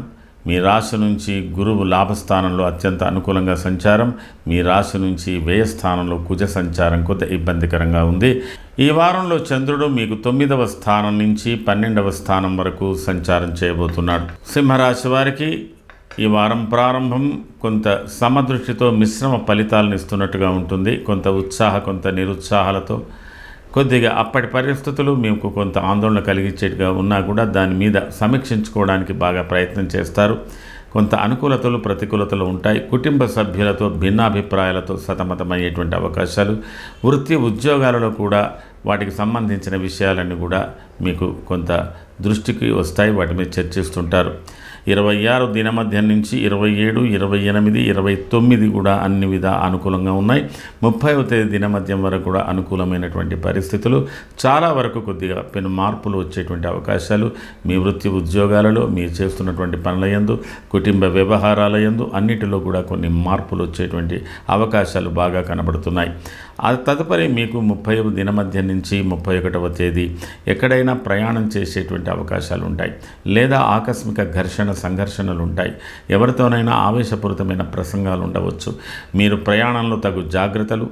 మీ రాశి నుంచి గురువు లాభస్థానంలో అత్యంత అనుకూలంగా సంచారం. మీ రాశి నుంచి వ్యయస్థానంలో కుజ సంచారం కొంత ఇబ్బందికరంగా ఉంది. ఈ వారంలో చంద్రుడు మీకు 9వ స్థానం నుంచి 12వ స్థానం వరకు సంచారం చేయబోతున్నాడు. సింహరాశి వారికి ఈ వారం ప్రారంభం కొంత సమదృష్టితో మిశ్రమ ఫలితాలను ఇస్తున్నట్టుగా ఉంటుంది. కొంత ఉత్సాహ, కొంత నిరుత్సాహాలతో కొద్దిగా అప్పటి పరిస్థితులు మీకు కొంత ఆందోళన కలిగించేట్టుగా ఉన్నా కూడా దాని మీద సమీక్షించుకోవడానికి బాగా ప్రయత్నం చేస్తారు. కొంత అనుకూలతలు, ప్రతికూలతలు ఉంటాయి. కుటుంబ సభ్యులతో భిన్నాభిప్రాయాలతో సతమతమయ్యేటువంటి అవకాశాలు, వృత్తి ఉద్యోగాలలో కూడా వాటికి సంబంధించిన విషయాలన్నీ కూడా మీకు కొంత దృష్టికి వస్తాయి. వాటి మీద చర్చిస్తుంటారు. 26 దినమధ్యం నుంచి 27, 28, 29 కూడా అన్ని అనుకూలంగా ఉన్నాయి. 30వ తేదీ దినమధ్యం వరకు కూడా అనుకూలమైనటువంటి పరిస్థితులు. చాలా వరకు కొద్దిగా పెను మార్పులు వచ్చేటువంటి అవకాశాలు మీ వృత్తి ఉద్యోగాలలో, మీరు చేస్తున్నటువంటి పనుల యందు, కుటుంబ వ్యవహారాల యందు అన్నిటిలో కూడా కొన్ని మార్పులు వచ్చేటువంటి అవకాశాలు బాగా కనబడుతున్నాయి. తదుపరి మీకు 30వ దినమధ్యం నుంచి 31వ తేదీ ఎక్కడైనా ప్రయాణం చేసేటువంటి అవకాశాలు ఉంటాయి. లేదా ఆకస్మిక సంఘర్షణలు ఉంటాయి. ఎవరితోనైనా ఆవేశపూరితమైన ప్రసంగాలు ఉండవచ్చు. మీరు ప్రయాణంలో తగు జాగ్రత్తలు,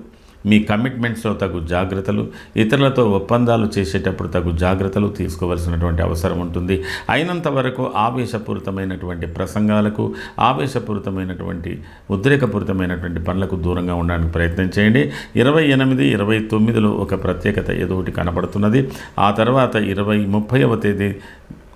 మీ కమిట్మెంట్స్లో తగు జాగ్రత్తలు, ఇతరులతో ఒప్పందాలు చేసేటప్పుడు తగు జాగ్రత్తలు తీసుకోవాల్సినటువంటి అవసరం ఉంటుంది. అయినంత వరకు ఆవేశపూరితమైనటువంటి ప్రసంగాలకు, ఆవేశపూరితమైనటువంటి ఉద్రేకపూరితమైనటువంటి పనులకు దూరంగా ఉండడానికి ప్రయత్నం చేయండి. 28, 29లో ఒక ప్రత్యేకత ఏదో ఒకటి కనబడుతున్నది. ఆ తర్వాత 30వ తేదీ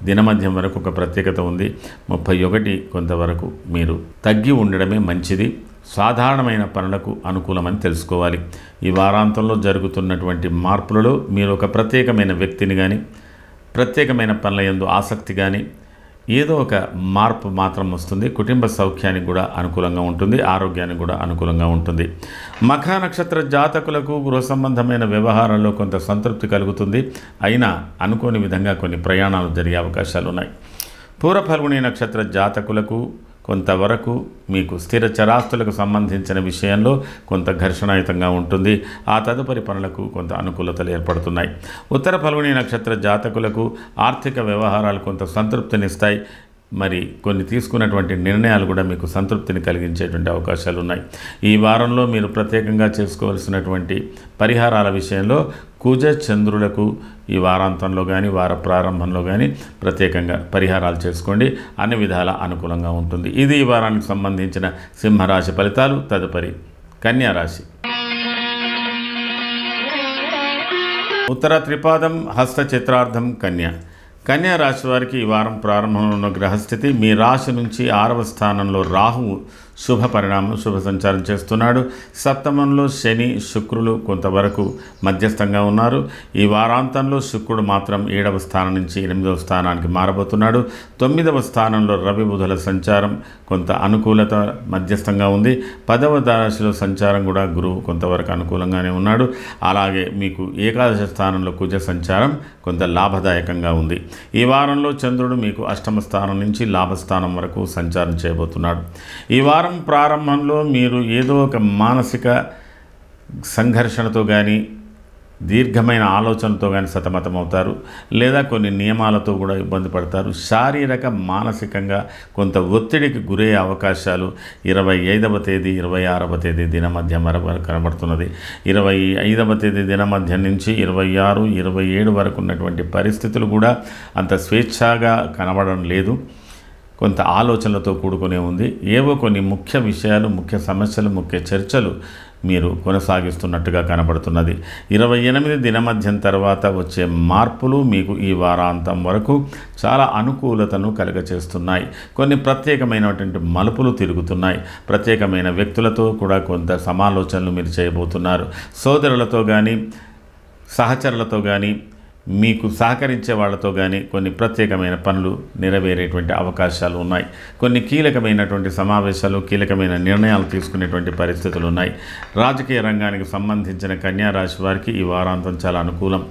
దినమధ్యం వరకు ఒక ప్రత్యేకత ఉంది. 31 కొంతవరకు మీరు తగ్గి ఉండడమే మంచిది. సాధారణమైన పనులకు అనుకూలమని తెలుసుకోవాలి. ఈ వారాంతంలో జరుగుతున్నటువంటి మార్పులలో మీరు ఒక ప్రత్యేకమైన వ్యక్తిని కానీ, ప్రత్యేకమైన పనుల యందు ఆసక్తి కానీ, ఏదో ఒక మార్పు మాత్రం వస్తుంది. కుటుంబ సౌఖ్యానికి కూడా అనుకూలంగా ఉంటుంది. ఆరోగ్యానికి కూడా అనుకూలంగా ఉంటుంది. మఖ నక్షత్ర జాతకులకు గృహ సంబంధమైన వ్యవహారాల్లో కొంత సంతృప్తి కలుగుతుంది. అయినా అనుకోని విధంగా కొన్ని ప్రయాణాలు జరిగే అవకాశాలు ఉన్నాయి. పూర్వ ఫల్గుణి నక్షత్ర జాతకులకు కొంతవరకు మీకు స్థిర చరాస్తులకు సంబంధించిన విషయంలో కొంత ఘర్షణాయుతంగా ఉంటుంది. ఆ తదుపరి పనులకు కొంత అనుకూలతలు ఏర్పడుతున్నాయి. ఉత్తర ఫల్గుణి నక్షత్ర జాతకులకు ఆర్థిక వ్యవహారాలు కొంత సంతృప్తినిస్తాయి. మరి కొన్ని తీసుకున్నటువంటి నిర్ణయాలు కూడా మీకు సంతృప్తిని కలిగించేటువంటి అవకాశాలు ఉన్నాయి. ఈ వారంలో మీరు ప్రత్యేకంగా చేసుకోవాల్సినటువంటి పరిహారాల విషయంలో కుజ చంద్రులకు ఈ వారాంతంలో కానీ వార ప్రారంభంలో కానీ ప్రత్యేకంగా పరిహారాలు చేసుకోండి. అన్ని విధాల అనుకూలంగా ఉంటుంది. ఇది ఈ వారానికి సంబంధించిన సింహరాశి ఫలితాలు. తదుపరి కన్యా రాశి. ఉత్తర త్రిపాదం, హస్త చిత్రార్థం, కన్యా రాశి వారికి ఈ వారం ప్రారంభంలో ఉన్న గ్రహస్థితి మీ రాశి నుంచి 6వ స్థానంలో రాహువు శుభ పరిణామం, శుభ సంచారం చేస్తున్నాడు. సప్తమంలో శని, శుక్రులు కొంతవరకు మధ్యస్థంగా ఉన్నారు. ఈ వారాంతంలో శుక్రుడు మాత్రం 7వ స్థానం నుంచి 8వ స్థానానికి మారబోతున్నాడు. 9వ స్థానంలో రవి బుధుల సంచారం కొంత అనుకూలత మధ్యస్థంగా ఉంది. 10వ రాశిలో సంచారం కూడా గురువు కొంతవరకు అనుకూలంగానే ఉన్నాడు. అలాగే మీకు ఏకాదశ స్థానంలో కుజ సంచారం కొంత లాభదాయకంగా ఉంది. ఈ వారంలో చంద్రుడు మీకు అష్టమ స్థానం నుంచి లాభస్థానం వరకు సంచారం చేయబోతున్నాడు. ఈ వారం ప్రారంభంలో మీరు ఏదో ఒక మానసిక సంఘర్షణతో కానీ, దీర్ఘమైన ఆలోచనతో కానీ సతమతమవుతారు, లేదా కొన్ని నియమాలతో కూడా ఇబ్బంది పడతారు. శారీరక మానసికంగా కొంత ఒత్తిడికి గురయ్యే అవకాశాలు 25వ తేదీ 26వ తేదీ దిన మధ్య వరకు కనబడుతున్నది. 25వ తేదీ దిన మధ్య నుంచి 26, 27 వరకు ఉన్నటువంటి పరిస్థితులు కూడా అంత స్వేచ్ఛగా కనబడడం లేదు. కొంత ఆలోచనలతో కూడుకునే ఉంది. ఏవో కొన్ని ముఖ్య విషయాలు, ముఖ్య సమస్యలు, ముఖ్య చర్చలు మీరు కొనసాగిస్తున్నట్టుగా కనబడుతున్నది. 28 దినమధ్యం తర్వాత వచ్చే మార్పులు మీకు ఈ వారాంతం వరకు చాలా అనుకూలతను కలుగచేస్తున్నాయి. కొన్ని ప్రత్యేకమైనటువంటి మలుపులు తిరుగుతున్నాయి. ప్రత్యేకమైన వ్యక్తులతో కూడా కొంత సమాలోచనలు మీరు చేయబోతున్నారు. సోదరులతో కానీ, సహచరులతో కానీ, మీకు సహకరించే వాళ్ళతో కానీ కొన్ని ప్రత్యేకమైన పనులు నెరవేరేటువంటి అవకాశాలు ఉన్నాయి. కొన్ని కీలకమైనటువంటి సమావేశాలు, కీలకమైన నిర్ణయాలు తీసుకునేటువంటి పరిస్థితులు ఉన్నాయి. రాజకీయ రంగానికి సంబంధించిన కన్యా రాశి వారికి ఈ వారాంతం చాలా అనుకూలం.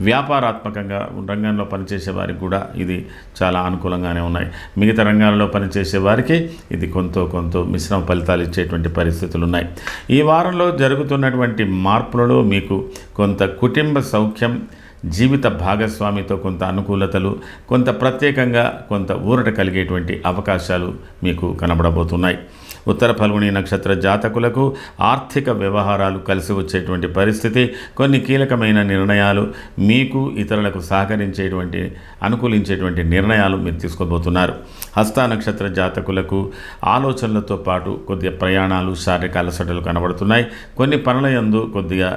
వ్యాపారాత్మకంగా రంగంలో పనిచేసే వారికి కూడా ఇది చాలా అనుకూలంగానే ఉన్నాయి. మిగతా రంగాల్లో పనిచేసే వారికి ఇది కొంత మిశ్రమ ఫలితాలు ఇచ్చేటువంటి పరిస్థితులు ఉన్నాయి. ఈ వారంలో జరుగుతున్నటువంటి మార్పులలో మీకు కొంత కుటుంబ సౌఖ్యం, జీవిత భాగస్వామితో కొంత అనుకూలతలు, కొంత ప్రత్యేకంగా కొంత ఊరట కలిగేటువంటి అవకాశాలు మీకు కనబడబోతున్నాయి. ఉత్తర ఫల్గుణి నక్షత్ర జాతకులకు ఆర్థిక వ్యవహారాలు కలిసి వచ్చేటువంటి పరిస్థితి, కొన్ని కీలకమైన నిర్ణయాలు, మీకు ఇతరులకు సహకరించేటువంటి అనుకూలించేటువంటి నిర్ణయాలు మీరు తీసుకోబోతున్నారు. హస్త నక్షత్ర జాతకులకు ఆలోచనలతో పాటు కొద్దిగా ప్రయాణాలు, శారీరక అలసటలు కనబడుతున్నాయి. కొన్ని పనుల యందు కొద్దిగా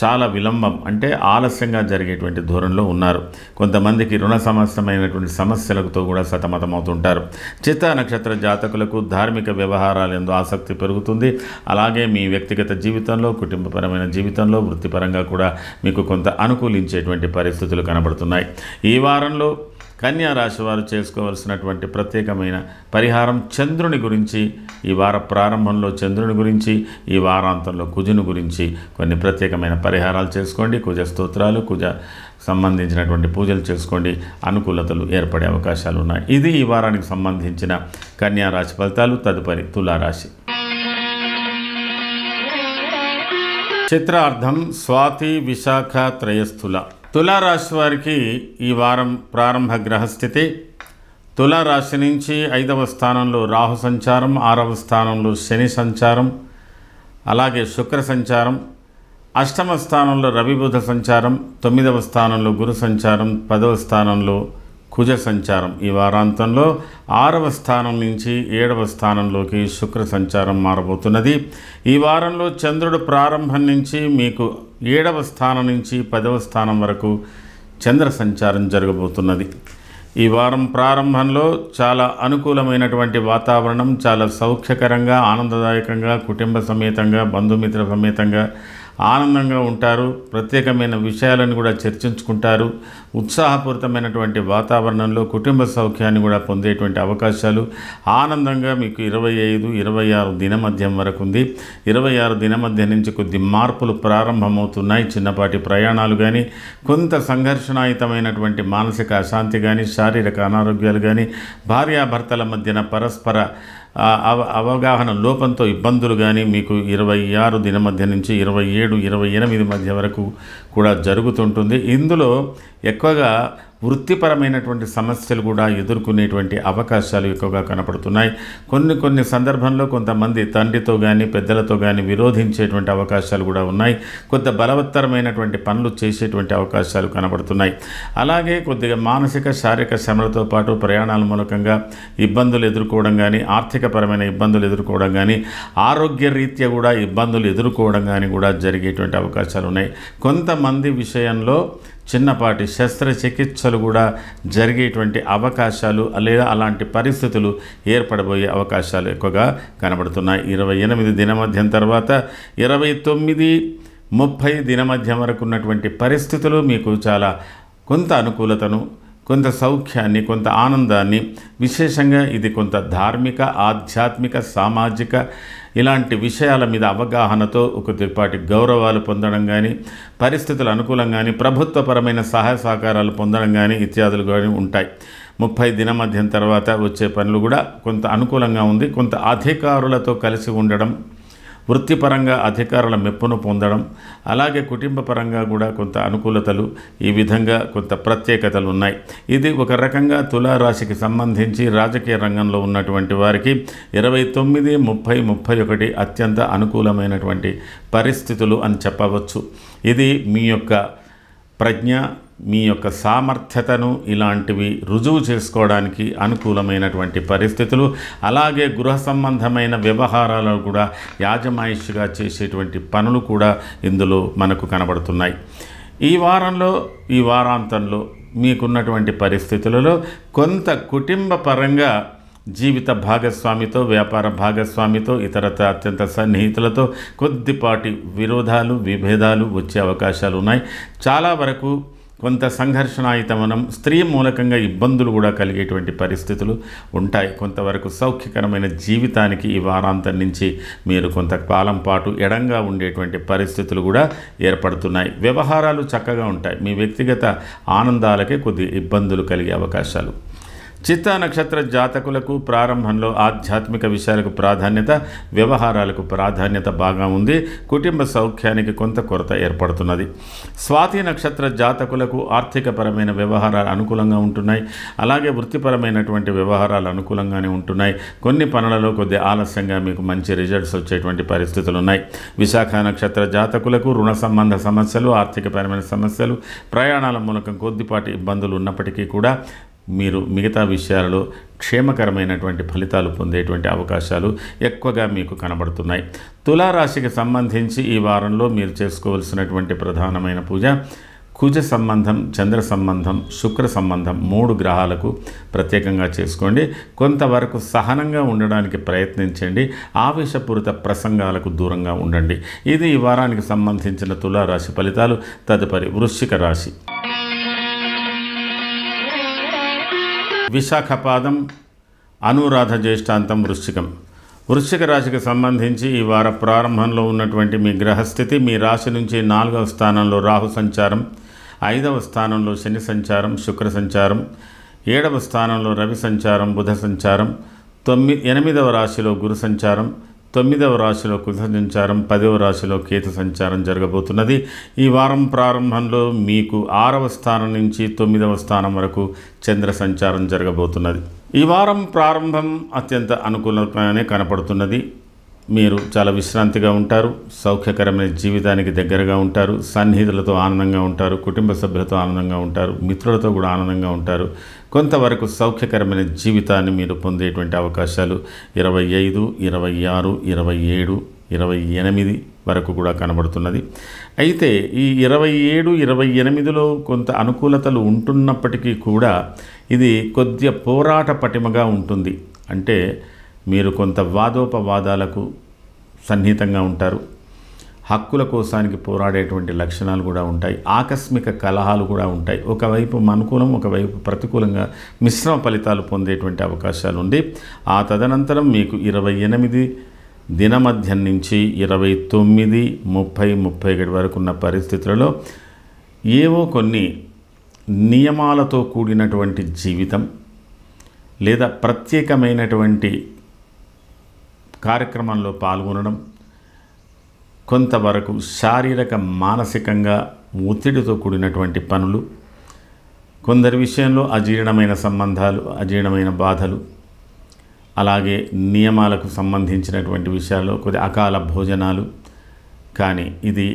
చాలా విలంబం అంటే ఆలస్యంగా జరిగేటువంటి ధోరణిలో ఉన్నారు. కొంతమందికి రుణ సమస్యమైనటువంటి సమస్యలతో కూడా సతమతమవుతుంటారు. చిత్తా నక్షత్ర జాతకులకు ధార్మిక వ్యవహారాలందు ఆసక్తి పెరుగుతుంది. అలాగే మీ వ్యక్తిగత జీవితంలో, కుటుంబపరమైన జీవితంలో, వృత్తిపరంగా కూడా మీకు కొంత అనుకూలించేటువంటి పరిస్థితులు కనబడుతున్నాయి. ఈ వారంలో కన్యా రాశి వారు చేసుకోవాల్సినటువంటి ప్రత్యేకమైన పరిహారం చంద్రుని గురించి, ఈ వార ప్రారంభంలో చంద్రుని గురించి, ఈ వారాంతంలో కుజుని గురించి కొన్ని ప్రత్యేకమైన పరిహారాలు చేసుకోండి. కుజ స్తోత్రాలు, కుజ సంబంధించినటువంటి పూజలు చేసుకోండి. అనుకూలతలు ఏర్పడే అవకాశాలు ఉన్నాయి. ఇది ఈ వారానికి సంబంధించిన కన్యా రాశి ఫలితాలు. తదుపరి తులారాశి. చిత్రార్థం, స్వాతి, విశాఖ, త్రయస్థుల. తులారాశి వారికి ఈ వారం ప్రారంభ గ్రహస్థితి. తులారాశి నుంచి 5వ స్థానంలో రాహు సంచారం, 6వ స్థానంలో శని సంచారం, అలాగే శుక్ర సంచారం, 8వ స్థానంలో రవి బుధ సంచారం, 9వ స్థానంలో గురు సంచారం, 10వ స్థానంలో కుజ సంచారం. ఈ వారాంతంలో 6వ స్థానం నుంచి 7వ స్థానంలోకి శుక్ర సంచారం మారబోతున్నది. ఈ వారంలో చంద్రుడు ప్రారంభం నుంచి మీకు 7వ స్థానం నుంచి 10వ స్థానం వరకు చంద్ర సంచారం జరగబోతున్నది. ఈ వారం ప్రారంభంలో చాలా అనుకూలమైనటువంటి వాతావరణం, చాలా సౌఖ్యకరంగా, ఆనందదాయకంగా, కుటుంబ సమేతంగా, బంధుమిత్ర సమేతంగా ఆనందంగా ఉంటారు. ప్రత్యేకమైన విషయాలను కూడా చర్చించుకుంటారు. ఉత్సాహపూరితమైనటువంటి వాతావరణంలో కుటుంబ సౌఖ్యాన్ని కూడా పొందేటువంటి అవకాశాలు ఆనందంగా మీకు 25, 26 దినమధ్యం వరకు ఉంది. 26 దినమధ్యం నుంచి కొద్ది మార్పులు ప్రారంభమవుతున్నాయి. చిన్నపాటి ప్రయాణాలు కానీ, కొంత సంఘర్షణాయుతమైనటువంటి మానసిక అశాంతి కానీ, శారీరక అనారోగ్యాలు కానీ, భార్యాభర్తల మధ్యన పరస్పర అవగాహన లోపంతో ఇబ్బందులు కానీ మీకు 26 దినమధ్య నుంచి 27, 28 మధ్య వరకు కూడా జరుగుతుంటుంది. ఇందులో ఎక్కువగా వృత్తిపరమైనటువంటి సమస్యలు కూడా ఎదుర్కొనేటువంటి అవకాశాలు ఎక్కువగా కనపడుతున్నాయి. కొన్ని సందర్భంలో కొంతమంది తండ్రితో కానీ, పెద్దలతో కానీ విరోధించేటువంటి అవకాశాలు కూడా ఉన్నాయి. కొంత బలవత్తరమైనటువంటి పనులు చేసేటువంటి అవకాశాలు కనబడుతున్నాయి. అలాగే కొద్దిగా మానసిక, శారీరక శ్రమలతో పాటు ప్రయాణాల మూలకంగా ఇబ్బందులు ఎదుర్కోవడం కానీ, ఆర్థికపరమైన ఇబ్బందులు ఎదుర్కోవడం కానీ, ఆరోగ్య రీత్యా కూడా ఇబ్బందులు ఎదుర్కోవడం కానీ కూడా జరిగేటువంటి అవకాశాలు ఉన్నాయి. కొంతమంది విషయంలో చిన్నపాటి శస్త్రచికిత్సలు కూడా జరిగేటువంటి అవకాశాలు లేదా అలాంటి పరిస్థితులు ఏర్పడబోయే అవకాశాలు ఎక్కువగా కనబడుతున్నాయి. 28 దినమధ్యం తర్వాత 29, 30 దినమధ్యం వరకు ఉన్నటువంటి పరిస్థితులు మీకు చాలా కొంత అనుకూలతను, కొంత సౌఖ్యాన్ని, కొంత ఆనందాన్ని, విశేషంగా ఇది కొంత ధార్మిక, ఆధ్యాత్మిక, సామాజిక ఇలాంటి విషయాల మీద అవగాహనతో కొద్దిపాటి గౌరవాలు పొందడం కానీ, పరిస్థితులు అనుకూలం కానీ, ప్రభుత్వపరమైన సహాయ సహకారాలు పొందడం కానీ ఇత్యాదులు కానీ ఉంటాయి. 30 దినమధ్యం తర్వాత వచ్చే పనులు కూడా కొంత అనుకూలంగా ఉంది. కొంత అధికారులతో కలిసి ఉండడం, వృత్తిపరంగా అధికారుల మెప్పును పొందడం, అలాగే కుటుంబపరంగా కూడా కొంత అనుకూలతలు, ఈ విధంగా కొంత ప్రత్యేకతలు ఉన్నాయి. ఇది ఒక రకంగా తులారాశికి సంబంధించి రాజకీయ రంగంలో ఉన్నటువంటి వారికి 29, 30, 31 అత్యంత అనుకూలమైనటువంటి పరిస్థితులు అని చెప్పవచ్చు. ఇది మీ యొక్క ప్రజ్ఞ, మీ యొక్క సామర్థ్యతను ఇలాంటివి రుజువు చేసుకోవడానికి అనుకూలమైనటువంటి పరిస్థితులు. అలాగే గృహ సంబంధమైన వ్యవహారాలను కూడా యాజమాయిషిగా చేసేటువంటి పనులు కూడా ఇందులో మనకు కనబడుతున్నాయి. ఈ వారాంతంలో మీకున్నటువంటి పరిస్థితులలో కొంత కుటుంబ పరంగా జీవిత భాగస్వామితో, వ్యాపార భాగస్వామితో, ఇతరత అత్యంత సన్నిహితులతో కొద్దిపాటి విరోధాలు, విభేదాలు వచ్చే అవకాశాలు ఉన్నాయి. చాలా వరకు కొంత సంఘర్షణాయుతమనం, స్త్రీ మూలకంగా ఇబ్బందులు కూడా కలిగేటువంటి పరిస్థితులు ఉంటాయి. కొంతవరకు సౌఖ్యకరమైన జీవితానికి ఈ వారాంతం నుంచి మీరు కొంతకాలం పాటు ఎడంగా ఉండేటువంటి పరిస్థితులు కూడా ఏర్పడుతున్నాయి. వ్యవహారాలు చక్కగా ఉంటాయి. మీ వ్యక్తిగత ఆనందాలకే కొద్ది ఇబ్బందులు కలిగే అవకాశాలు. చిత్తా నక్షత్ర జాతకులకు ప్రారంభంలో ఆధ్యాత్మిక విషయాలకు ప్రాధాన్యత, వ్యవహారాలకు ప్రాధాన్యత బాగా ఉంది. కుటుంబ సౌఖ్యానికి కొంత కొరత ఏర్పడుతున్నది. స్వాతి నక్షత్ర జాతకులకు ఆర్థికపరమైన వ్యవహారాలు అనుకూలంగా ఉంటున్నాయి. అలాగే వృత్తిపరమైనటువంటి వ్యవహారాలు అనుకూలంగానే ఉంటున్నాయి. కొన్ని పనులలో కొద్ది ఆలస్యంగా మీకు మంచి రిజల్ట్స్ వచ్చేటువంటి పరిస్థితులు ఉన్నాయి. విశాఖ నక్షత్ర జాతకులకు రుణ సంబంధ సమస్యలు, ఆర్థికపరమైన సమస్యలు, ప్రయాణాల మూలకం కొద్దిపాటి ఇబ్బందులు ఉన్నప్పటికీ కూడా మీరు మిగతా విషయాలలో క్షేమకరమైనటువంటి ఫలితాలు పొందేటువంటి అవకాశాలు ఎక్కువగా మీకు కనబడుతున్నాయి. తులారాశికి సంబంధించి ఈ వారంలో మీరు చేసుకోవాల్సినటువంటి ప్రధానమైన పూజ కుజ సంబంధం, చంద్ర సంబంధం, శుక్ర సంబంధం 3 గ్రహాలకు ప్రత్యేకంగా చేసుకోండి. కొంతవరకు సహనంగా ఉండడానికి ప్రయత్నించండి. ఆవేశపూరిత ప్రసంగాలకు దూరంగా ఉండండి. ఇది ఈ వారానికి సంబంధించిన తులారాశి ఫలితాలు. తదుపరి వృశ్చిక రాశి. విశాఖపాదం, అనురాధ, జ్యేష్ఠాంతం, వృశ్చిక రాశికి సంబంధించి ఈ వార ప్రారంభంలో ఉన్నటువంటి మీ గ్రహస్థితి మీ రాశి నుంచి 4వ స్థానంలో రాహు సంచారం, 5వ స్థానంలో శని సంచారం, శుక్ర సంచారం, 7వ స్థానంలో రవి సంచారం, బుధ సంచారం, 8వ రాశిలో గురు సంచారం, 9వ రాశిలో కుజ సంచారం, 10వ రాశిలో కేతు సంచారం జరగబోతున్నది. ఈ వారం ప్రారంభంలో మీకు 6వ స్థానం నుంచి 9వ స్థానం వరకు చంద్ర సంచారం జరగబోతున్నది. ఈ వారం ప్రారంభం అత్యంత అనుకూలంగానే కనపడుతున్నది. మీరు చాలా విశ్రాంతిగా ఉంటారు, సౌఖ్యకరమైన జీవితానికి దగ్గరగా ఉంటారు, సన్నిహితులతో ఆనందంగా ఉంటారు, కుటుంబ సభ్యులతో ఆనందంగా ఉంటారు, మిత్రులతో కూడా ఆనందంగా ఉంటారు. కొంతవరకు సౌఖ్యకరమైన జీవితాన్ని మీరు పొందేటువంటి అవకాశాలు 25, 26, 27, 28 వరకు కూడా కనబడుతున్నది. అయితే ఈ 27, 28లో కొంత అనుకూలతలు ఉంటున్నప్పటికీ కూడా ఇది కొద్దిగా పోరాట పటిమగా ఉంటుంది. అంటే మీరు కొంత వాదోపవాదాలకు సన్నిహితంగా ఉంటారు. హక్కుల కోసానికి పోరాడేటువంటి లక్షణాలు కూడా ఉంటాయి. ఆకస్మిక కలహాలు కూడా ఉంటాయి. ఒకవైపు అనుకూలం, ఒకవైపు ప్రతికూలంగా మిశ్రమ ఫలితాలు పొందేటువంటి అవకాశాలు ఉంది. ఆ తదనంతరం మీకు 28 దినమధ్యం నుంచి 29, 30, 31 వరకు ఉన్న పరిస్థితులలో ఏవో కొన్ని నియమాలతో కూడినటువంటి జీవితం లేదా ప్రత్యేకమైనటువంటి కార్యక్రమంలో పాల్గొనడం, కొంతవరకు శారీరక మానసికంగా ఒత్తిడితో కూడినటువంటి పనులు, కొందరి విషయంలో అజీర్ణమైన సంబంధాలు, అజీర్ణమైన బాధలు, అలాగే నియమాలకు సంబంధించినటువంటి విషయాల్లో కొద్ది అకాల భోజనాలు. కానీ ఇది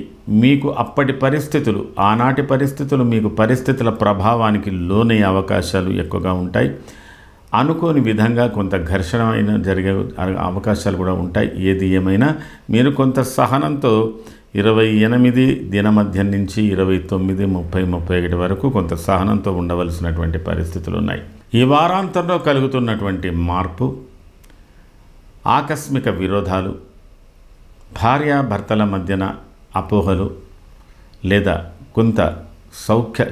మీకు అప్పటి పరిస్థితులు, ఆనాటి పరిస్థితులు మీకు పరిస్థితుల ప్రభావానికి లోనయ్యే అవకాశాలు ఎక్కువగా ఉంటాయి. అనుకోని విధంగా కొంత ఘర్షణ జరిగే అవకాశాలు కూడా ఉంటాయి. ఏది ఏమైనా మీరు కొంత సహనంతో 28 దినమధ్యం నుంచి 29, 30, 31 వరకు కొంత సహనంతో ఉండవలసినటువంటి పరిస్థితులు ఉన్నాయి. ఈ వారాంతంలో కలుగుతున్నటువంటి మార్పు, ఆకస్మిక విరోధాలు, భార్యాభర్తల మధ్యన అపోహలు లేదా కొంత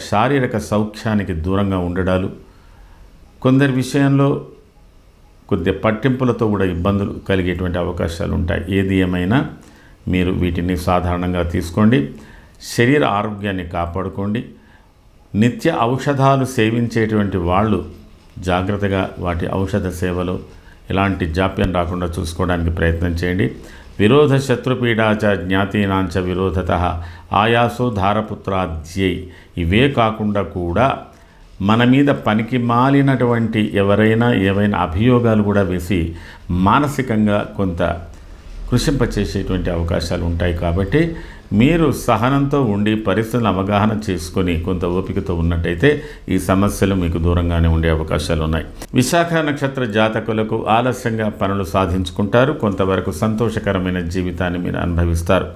శారీరక సౌఖ్యానికి దూరంగా ఉండడాలు, కొందరి విషయంలో కొద్దిగా పట్టింపులతో కూడా ఇబ్బందులు కలిగేటువంటి అవకాశాలు ఉంటాయి. ఏది ఏమైనా మీరు వీటిని సాధారణంగా తీసుకోండి. శరీర ఆరోగ్యాన్ని కాపాడుకోండి. నిత్య ఔషధాలు సేవించేటువంటి వాళ్ళు జాగ్రత్తగా వాటి ఔషధ సేవలో ఎలాంటి జాప్యం రాకుండా చూసుకోవడానికి ప్రయత్నం చేయండి. విరోధ శత్రుపీడాచ జ్ఞాతీనాంచ విరోధత ఆయాసో ధారపుత్రాద్యై. ఇవే కాకుండా కూడా మన మీద పనికి మాలినటువంటి ఎవరైనా ఏవైనా అభియోగాలు కూడా వేసి మానసికంగా కొంత కృషింపచేసేటువంటి అవకాశాలు ఉంటాయి. కాబట్టి మీరు సహనంతో ఉండి పరిస్థితులను అవగాహన చేసుకొని కొంత ఓపికతో ఉన్నట్టయితే ఈ సమస్యలు మీకు దూరంగానే ఉండే అవకాశాలు ఉన్నాయి. విశాఖ నక్షత్ర జాతకులకు ఆలస్యంగా పనులు సాధించుకుంటారు. కొంతవరకు సంతోషకరమైన జీవితాన్ని మీరు అనుభవిస్తారు.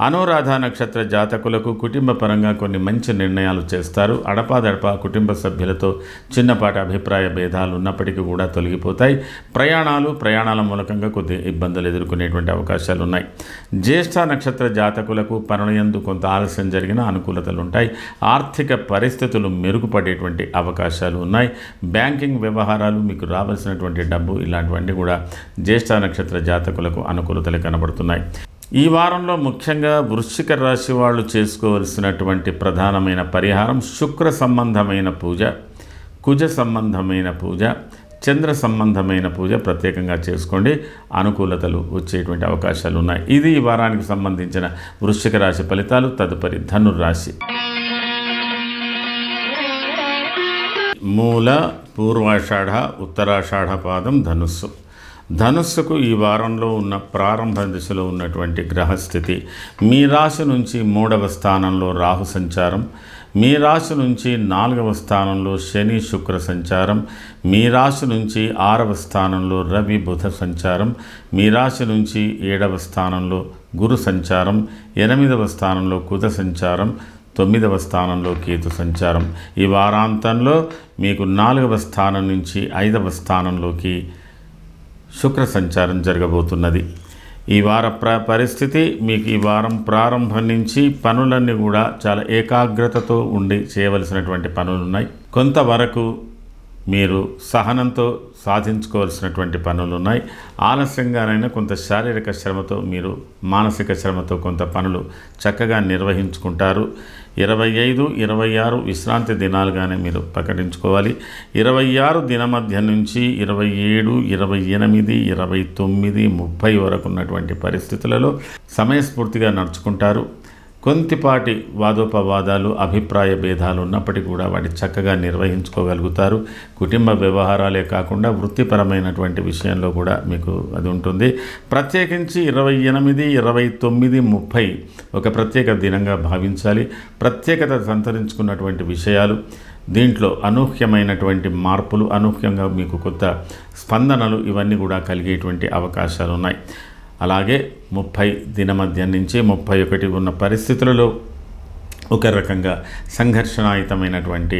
అనురాధ నక్షత్ర జాతకులకు కుటుంబ పరంగా కొన్ని మంచి నిర్ణయాలు చేస్తారు. అడపాదడపా కుటుంబ సభ్యులతో చిన్నపాటి అభిప్రాయ భేదాలు ఉన్నప్పటికీ కూడా తొలగిపోతాయి. ప్రయాణాల మూలకంగా కొద్ది ఇబ్బందులు ఎదుర్కొనేటువంటి అవకాశాలు ఉన్నాయి. జ్యేష్ఠ నక్షత్ర జాతకులకు పనులయందు కొంత ఆలస్యం జరిగిన అనుకూలతలు ఉంటాయి. ఆర్థిక పరిస్థితులు మెరుగుపడేటువంటి అవకాశాలు ఉన్నాయి. బ్యాంకింగ్ వ్యవహారాలు, మీకు రావాల్సినటువంటి డబ్బు, ఇలాంటివన్నీ కూడా జ్యేష్ఠ నక్షత్ర జాతకులకు అనుకూలతలు కనబడుతున్నాయి. ఈ వారంలో ముఖ్యంగా వృశ్చిక రాశి వాళ్ళు చేసుకోవలసినటువంటి ప్రధానమైన పరిహారం శుక్ర సంబంధమైన పూజ, కుజ సంబంధమైన పూజ, చంద్ర సంబంధమైన పూజ ప్రత్యేకంగా చేసుకోండి. అనుకూలతలు వచ్చేటువంటి అవకాశాలు ఉన్నాయి. ఇది ఈ వారానికి సంబంధించిన వృశ్చిక రాశి ఫలితాలు. తదుపరి ధనుర్రాశి. మూల, పూర్వాషాఢ, ఉత్తరాషాఢ పాదం ధనుస్సు. ధనుస్సుకు ఈ వారంలో ఉన్న ప్రారంభ దశలో ఉన్నటువంటి గ్రహస్థితి, మీ రాశి నుంచి 3వ స్థానంలో రాహు సంచారం, మీ రాశి నుంచి 4వ స్థానంలో శని శుక్ర సంచారం, మీ రాశి నుంచి 6వ స్థానంలో రవి బుధ సంచారం, మీ రాశి నుంచి 7వ స్థానంలో గురు సంచారం, 8వ స్థానంలో కుజ సంచారం, 9వ స్థానంలో కేతు సంచారం. ఈ వారాంతంలో మీకు 4వ స్థానం నుంచి 5వ స్థానంలోకి శుక్ర సంచారం జరగబోతున్నది. ఈ వార పరిస్థితి మీకు ఈ వారం ప్రారంభం నుంచి పనులన్నీ కూడా చాలా ఏకాగ్రతతో ఉండి చేయవలసినటువంటి పనులు ఉన్నాయి. కొంతవరకు మీరు సహనంతో సాధించుకోవాల్సినటువంటి పనులు ఉన్నాయి. ఆలస్యంగానైనా కొంత శారీరక శ్రమతో, మీరు మానసిక శ్రమతో కొంత పనులు చక్కగా నిర్వహించుకుంటారు. 25, 26 విశ్రాంతి దినాలుగానే మీరు ప్రకటించుకోవాలి. 26 దిన మధ్య నుంచి 27, 28, 29, 30 వరకు ఉన్నటువంటి పరిస్థితులలో సమయస్ఫూర్తిగా నడుచుకుంటారు. కొంతపాటి వాదోపవాదాలు, అభిప్రాయ భేదాలు ఉన్నప్పటికీ కూడా వాటి చక్కగా నిర్వహించుకోగలుగుతారు. కుటుంబ వ్యవహారాలే కాకుండా వృత్తిపరమైనటువంటి విషయంలో కూడా మీకు అది ఉంటుంది. ప్రత్యేకించి 28, 29, 30 ఒక ప్రత్యేక దినంగా భావించాలి. ప్రత్యేకత సంతరించుకున్నటువంటి విషయాలు, దీంట్లో అనూహ్యమైనటువంటి మార్పులు, అనూహ్యంగా మీకు కొత్త స్పందనలు ఇవన్నీ కూడా కలిగేటువంటి అవకాశాలు ఉన్నాయి. అలాగే 30 దిన మధ్య నుంచి 31 ఉన్న పరిస్థితులలో ఒక రకంగా సంఘర్షణాయుతమైనటువంటి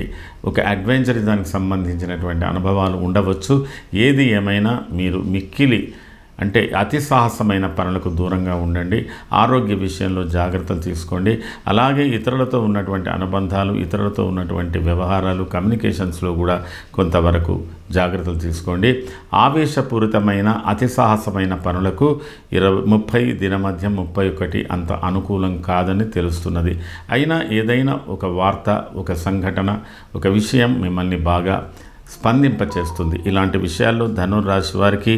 ఒక అడ్వెంచరిజానికి సంబంధించినటువంటి అనుభవాలు ఉండవచ్చు. ఏది ఏమైనా మీరు మిక్కిలి అంటే అతి సాహసమైన పనులకు దూరంగా ఉండండి. ఆరోగ్య విషయంలో జాగ్రత్తలు తీసుకోండి. అలాగే ఇతరులతో ఉన్నటువంటి అనుబంధాలు, ఇతరులతో ఉన్నటువంటి వ్యవహారాలు, కమ్యూనికేషన్స్లో కూడా కొంతవరకు జాగ్రత్తలు తీసుకోండి. ఆవేశపూరితమైన అతి సాహసమైన పనులకు 30 దిన మధ్య 31 అంత అనుకూలం కాదని తెలుస్తున్నది. అయినా ఏదైనా ఒక వార్త, ఒక సంఘటన, ఒక విషయం మిమ్మల్ని బాగా స్పందింపచేస్తుంది. ఇలాంటి విషయాల్లో ధనుర్రాశి వారికి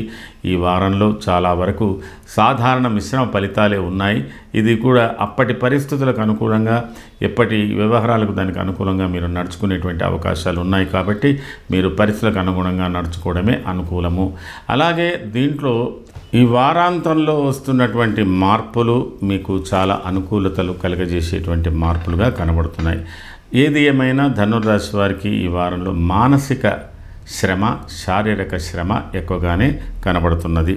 ఈ వారంలో చాలా వరకు సాధారణ మిశ్రమ ఫలితాలే ఉన్నాయి. ఇది కూడా అప్పటి పరిస్థితులకు అనుకూలంగా, ఎప్పటి వ్యవహారాలకు దానికి అనుకూలంగా మీరు నడుచుకునేటువంటి అవకాశాలు ఉన్నాయి. కాబట్టి మీరు పరిస్థితులకు అనుగుణంగా నడుచుకోవడమే అనుకూలము. అలాగే దీంట్లో ఈ వారాంతంలో వస్తున్నటువంటి మార్పులు మీకు చాలా అనుకూలతలు కలుగజేసేటువంటి మార్పులుగా కనబడుతున్నాయి. ఏది ఏమైనా ధనుర్రాశి వారికి ఈ వారంలో మానసిక శ్రమ, శారీరక శ్రమ ఎక్కువగానే కనబడుతున్నది.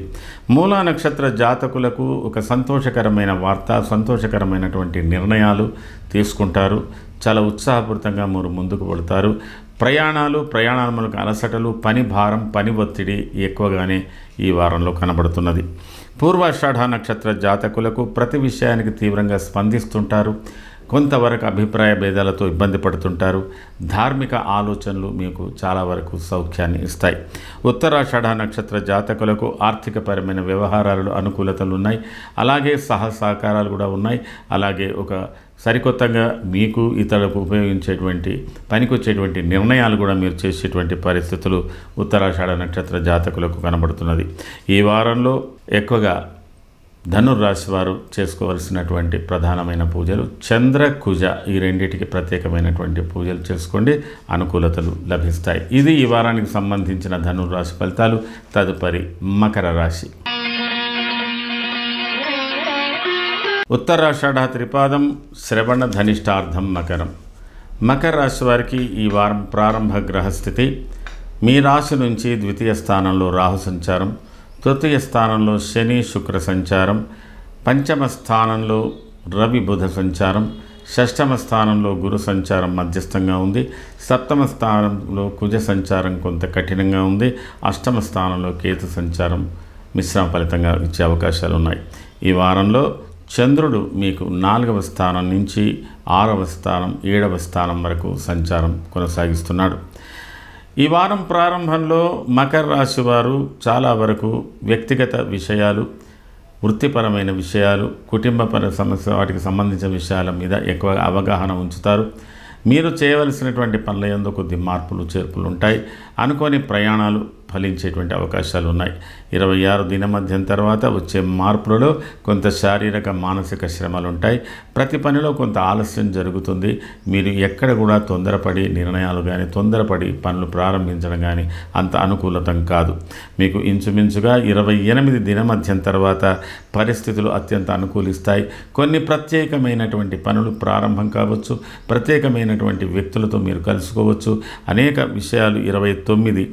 మూలా నక్షత్ర జాతకులకు ఒక సంతోషకరమైన వార్త, సంతోషకరమైనటువంటి నిర్ణయాలు తీసుకుంటారు. చాలా ఉత్సాహపూరితంగా మీరు ముందుకు పడతారు. ప్రయాణాల మూలక అలసటలు, పని భారం, పని ఒత్తిడి ఎక్కువగానే ఈ వారంలో కనబడుతున్నది. పూర్వాషాఢ నక్షత్ర జాతకులకు ప్రతి విషయానికి తీవ్రంగా స్పందిస్తుంటారు. కొంతవరకు అభిప్రాయ భేదాలతో ఇబ్బంది పడుతుంటారు. ధార్మిక ఆలోచనలు మీకు చాలా వరకు సౌఖ్యాన్ని ఇస్తాయి. ఉత్తరాషాఢ నక్షత్ర జాతకులకు ఆర్థికపరమైన వ్యవహారాలు అనుకూలతలు ఉన్నాయి. అలాగే సహకారాలు కూడా ఉన్నాయి. అలాగే ఒక సరికొత్తగా మీకు ఇతరులకు ఉపయోగించేటువంటి పనికొచ్చేటువంటి నిర్ణయాలు కూడా మీరు చేసేటువంటి పరిస్థితులు ఉత్తరాషాఢ నక్షత్ర జాతకులకు కనబడుతున్నది. ఈ వారంలో ఎక్కువగా ధనుర్రాశి వారు చేసుకోవలసినటువంటి ప్రధానమైన పూజలు చంద్ర కుజ ఈ రెండింటికి ప్రత్యేకమైనటువంటి పూజలు చేసుకోండి, అనుకూలతలు లభిస్తాయి. ఇది ఈ వారానికి సంబంధించిన ధనుర్రాశి ఫలితాలు. తదుపరి మకర రాశి. ఉత్తరాషాఢ త్రిపాదం శ్రవణ ధనిష్టార్థం మకరం. మకర రాశి వారికి ఈ వారం ప్రారంభ గ్రహస్థితి మీ రాశి నుంచి ద్వితీయ స్థానంలో రాహు సంచారం, తృతీయ స్థానంలో శని శుక్ర సంచారం, పంచమ స్థానంలో రవి బుధ సంచారం, షష్టమ స్థానంలో గురు సంచారం మధ్యస్థంగా ఉంది, సప్తమ స్థానంలో కుజ సంచారం కొంత కఠినంగా ఉంది, అష్టమ స్థానంలో కేతు సంచారం మిశ్రమ ఫలితంగా ఇచ్చే అవకాశాలు ఉన్నాయి. ఈ వారంలో చంద్రుడు మీకు 4వ స్థానం నుంచి 6వ స్థానం 7వ స్థానం వరకు సంచారం కొనసాగిస్తున్నాడు. ఈ వారం ప్రారంభంలో మకర రాశి వారు చాలా వరకు వ్యక్తిగత విషయాలు, వృత్తిపరమైన విషయాలు, కుటుంబపర సమస్య వాటికి సంబంధించిన విషయాల మీద ఎక్కువ అవగాహన ఉంచుతారు. మీరు చేయవలసినటువంటి పనుల యందు కొద్ది మార్పులు చేర్పులు ఉంటాయి. అనుకోని ప్రయాణాలు ఫలించేటువంటి అవకాశాలు ఉన్నాయి. 26 దినమధ్యం తర్వాత వచ్చే మార్పులలో కొంత శారీరక మానసిక శ్రమలు ఉంటాయి. ప్రతి పనిలో కొంత ఆలస్యం జరుగుతుంది. మీరు ఎక్కడ కూడా తొందరపడి నిర్ణయాలు కానీ తొందరపడి పనులు ప్రారంభించడం కానీ అంత అనుకూలతం కాదు. మీకు ఇంచుమించుగా 28 దినమధ్యం తర్వాత పరిస్థితులు అత్యంత అనుకూలిస్తాయి. కొన్ని ప్రత్యేకమైనటువంటి పనులు ప్రారంభం కావచ్చు, ప్రత్యేకమైనటువంటి వ్యక్తులతో మీరు కలుసుకోవచ్చు. అనేక విషయాలు 29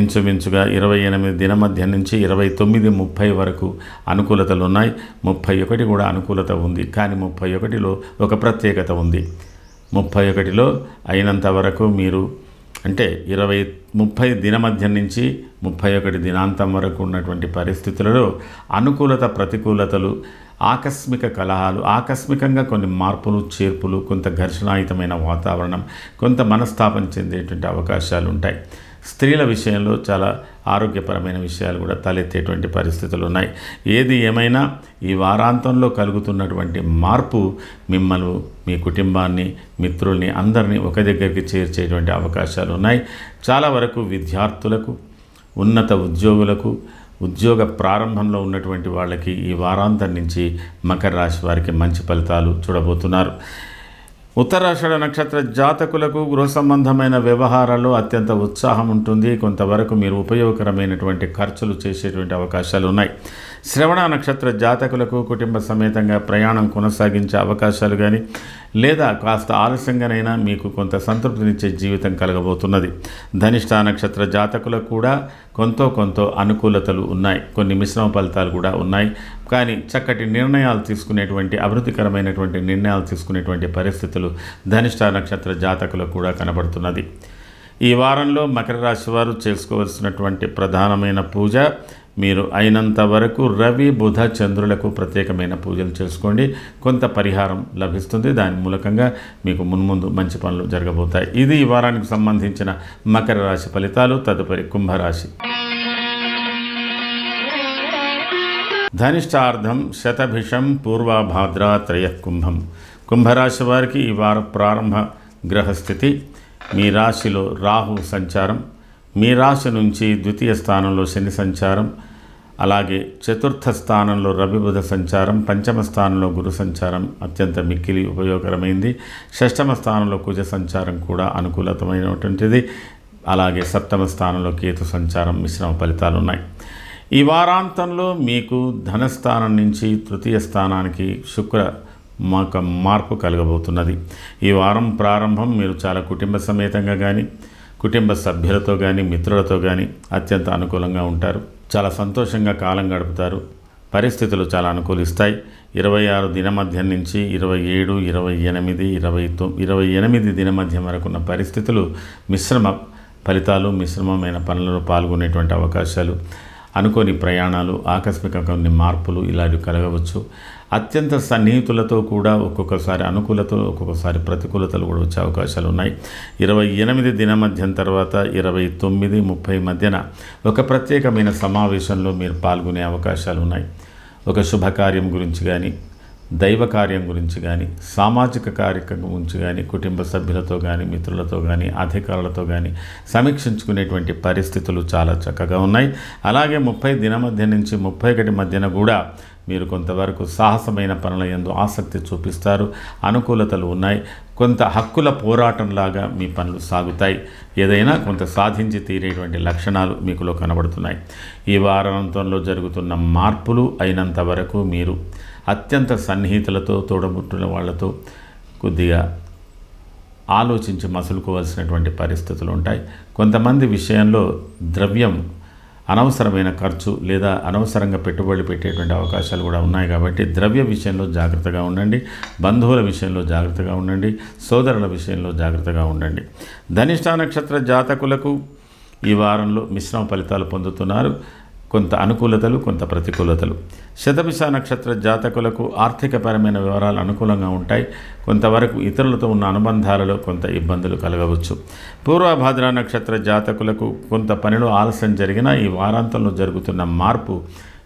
ఇంచుమించుగా 28 దినమధ్యం నుంచి 29-30 వరకు అనుకూలతలు ఉన్నాయి. 31 కూడా అనుకూలత ఉంది. కానీ 31లో ఒక ప్రత్యేకత ఉంది. 31లో అయినంత వరకు మీరు అంటే 30 దినమధ్యం నుంచి 31 దినాంతం వరకు ఉన్నటువంటి పరిస్థితులలో అనుకూలత ప్రతికూలతలు, ఆకస్మిక కలహాలు, ఆకస్మికంగా కొన్ని మార్పులు చేర్పులు, కొంత ఘర్షణాయుతమైన వాతావరణం, కొంత మనస్తాపం చెందేటువంటి అవకాశాలు ఉంటాయి. స్త్రీల విషయంలో చాలా ఆరోగ్యపరమైన విషయాలు కూడా తలెత్తేటువంటి పరిస్థితులు ఉన్నాయి. ఏది ఏమైనా ఈ వారాంతంలో కలుగుతున్నటువంటి మార్పు మిమ్మల్ని, మీ కుటుంబాన్ని, మిత్రుల్ని అందరినీ ఒక దగ్గరికి చేర్చేటువంటి అవకాశాలు ఉన్నాయి. చాలా వరకు విద్యార్థులకు, ఉన్నత ఉద్యోగులకు, ఉద్యోగ ప్రారంభంలో ఉన్నటువంటి వాళ్ళకి ఈ వారాంతం నుంచి మకర రాశి వారికి మంచి ఫలితాలు చూడబోతున్నారు. ఉత్తరాషాఢ నక్షత్ర జాతకులకు గృహ సంబంధమైన వ్యవహారాల్లో అత్యంత ఉత్సాహం ఉంటుంది. కొంతవరకు మీరు ఉపయోగకరమైనటువంటి ఖర్చులు చేసేటువంటి అవకాశాలు ఉన్నాయి. శ్రవణ నక్షత్ర జాతకులకు కుటుంబ సమేతంగా ప్రయాణం కొనసాగించే అవకాశాలు కానీ లేదా కాస్త ఆలస్యంగానైనా మీకు కొంత సంతృప్తినిచ్చే జీవితం కలగబోతున్నది. ధనిష్ఠ నక్షత్ర జాతకులకు కూడా కొంత అనుకూలతలు ఉన్నాయి. కొన్ని మిశ్రమ ఫలితాలు కూడా ఉన్నాయి. కానీ చక్కటి నిర్ణయాలు తీసుకునేటువంటి, అభివృద్ధికరమైనటువంటి నిర్ణయాలు తీసుకునేటువంటి పరిస్థితులు ధనిష్ఠ నక్షత్ర జాతకులకు కూడా కనబడుతున్నది. ఈ వారంలో మకర రాశి వారు చేసుకోవాల్సినటువంటి ప్రధానమైన పూజ, మీరు అయినంత వరకు రవి బుధ చంద్రులకు ప్రత్యేకమైన పూజలు చేసుకోండి. కొంత పరిహారం లభిస్తుంది. దాని మూలకంగా మీకు మున్ముందు మంచి పనులు జరగబోతాయి. ఇది ఈ వారానికి సంబంధించిన మకర రాశి ఫలితాలు. తదుపరి కుంభరాశి. ధనిష్టార్థం శతభిషం పూర్వభాద్ర త్రయఃకుంభం. కుంభరాశి వారికి ఈ వార ప్రారంభ గ్రహస్థితి మీ రాశిలో రాహు సంచారం, మీ రాశి నుంచి ద్వితీయ స్థానంలో శని సంచారం, అలాగే చతుర్థ స్థానంలో రవి బుధ సంచారం, పంచమ స్థానంలో గురు సంచారం అత్యంత మిక్కిలి ఉపయోగకరమైంది. షష్టమ స్థానంలో కుజ సంచారం కూడా అనుకూలతమైనటువంటిది. అలాగే సప్తమ స్థానంలో కేతు సంచారం మిశ్రమ ఫలితాలు ఉన్నాయి. ఈ వారాంతంలో మీకు ధనస్థానం నుంచి తృతీయ స్థానానికి శుక్ర మార్పు కలగబోతున్నది. ఈ వారం ప్రారంభం మీరు చాలా కుటుంబ సమేతంగా కానీ, కుటుంబ సభ్యులతో కానీ, మిత్రులతో కానీ అత్యంత అనుకూలంగా ఉంటారు. చాలా సంతోషంగా కాలం గడుపుతారు. పరిస్థితులు చాలా అనుకూలిస్తాయి. 26 దినమధ్యం నుంచి 27, 28, 28 దినమధ్యం వరకు ఉన్న పరిస్థితులు మిశ్రమ ఫలితాలు, మిశ్రమమైన పనులలో పాల్గొనేటువంటి అవకాశాలు, అనుకోని ప్రయాణాలు, ఆకస్మిక కొన్ని మార్పులు ఇలాంటివి కలగవచ్చు. అత్యంత సన్నిహితులతో కూడా ఒక్కొక్కసారి అనుకూలతలు, ఒక్కొక్కసారి ప్రతికూలతలు కూడా వచ్చే అవకాశాలు ఉన్నాయి. 28 దినమధ్యం తర్వాత 29, 30 మధ్యన ఒక ప్రత్యేకమైన సమావేశంలో మీరు పాల్గొనే అవకాశాలు ఉన్నాయి. ఒక శుభకార్యం గురించి కానీ, దైవ కార్యం గురించి కానీ, సామాజిక కార్యక్రమం గురించి కానీ, కుటుంబ సభ్యులతో కానీ, మిత్రులతో కానీ, అధికారులతో కానీ సమీక్షించుకునేటువంటి పరిస్థితులు చాలా చక్కగా ఉన్నాయి. అలాగే 30 దినమధ్య నుంచి 31 మధ్యన కూడా మీరు కొంతవరకు సాహసమైన పనుల యందు ఆసక్తి చూపిస్తారు. అనుకూలతలు ఉన్నాయి. కొంత హక్కుల పోరాటంలాగా మీ పనులు సాగుతాయి. ఏదైనా కొంత సాధించి తీరేటువంటి లక్షణాలు మీకులో కనబడుతున్నాయి. ఈ వారాంతంలో జరుగుతున్న మార్పులు అయినంత వరకు మీరు అత్యంత సన్నిహితులతో, తోడబుట్టిన వాళ్ళతో కొద్దిగా ఆలోచించి మసులుకోవాల్సినటువంటి పరిస్థితులు ఉంటాయి. కొంతమంది విషయంలో ద్రవ్యం అనవసరమైన ఖర్చు లేదా అనవసరంగా పెట్టుబడులు పెట్టేటువంటి అవకాశాలు కూడా ఉన్నాయి. కాబట్టి ద్రవ్య విషయంలో జాగ్రత్తగా ఉండండి. బంధువుల విషయంలో జాగ్రత్తగా ఉండండి. సోదరుల విషయంలో జాగ్రత్తగా ఉండండి. ధనిష్ఠా నక్షత్ర జాతకులకు ఈ వారంలో మిశ్రమ ఫలితాలు పొందుతున్నారు. కొంత అనుకూలతలు, కొంత ప్రతికూలతలు. శతభిష నక్షత్ర జాతకులకు ఆర్థికపరమైన వివరాలు అనుకూలంగా ఉంటాయి. కొంతవరకు ఇతరులతో ఉన్న అనుబంధాలలో కొంత ఇబ్బందులు కలగవచ్చు. పూర్వభాద్ర నక్షత్ర జాతకులకు కొంత పనిలో ఆలస్యం జరిగినా ఈ వారాంతంలో జరుగుతున్న మార్పు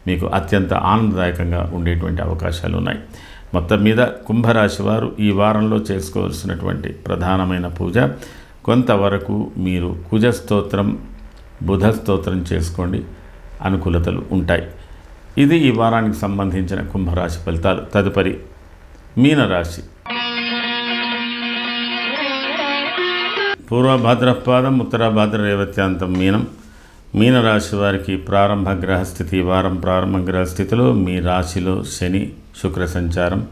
మీకు అత్యంత ఆనందదాయకంగా ఉండేటువంటి అవకాశాలు ఉన్నాయి. మొత్తం మీద కుంభరాశి వారు ఈ వారంలో చేసుకోవాల్సినటువంటి ప్రధానమైన పూజ, కొంతవరకు మీరు కుజ స్తోత్రం, బుధ స్తోత్రం చేసుకోండి. అనుకూలతలు ఉంటాయి. ఇది ఈ వారానికి సంబంధించిన కుంభరాశి ఫలితాలు. తదుపరి మీనరాశి. పూర్వభాద్రపాదం, ఉత్తరభాద్ర రేవత్యాంతం మీనం. మీనరాశి వారికి ప్రారంభ గ్రహస్థితి. వారం ప్రారంభ గ్రహస్థితిలో మీ రాశిలో శని శుక్ర సంచారం,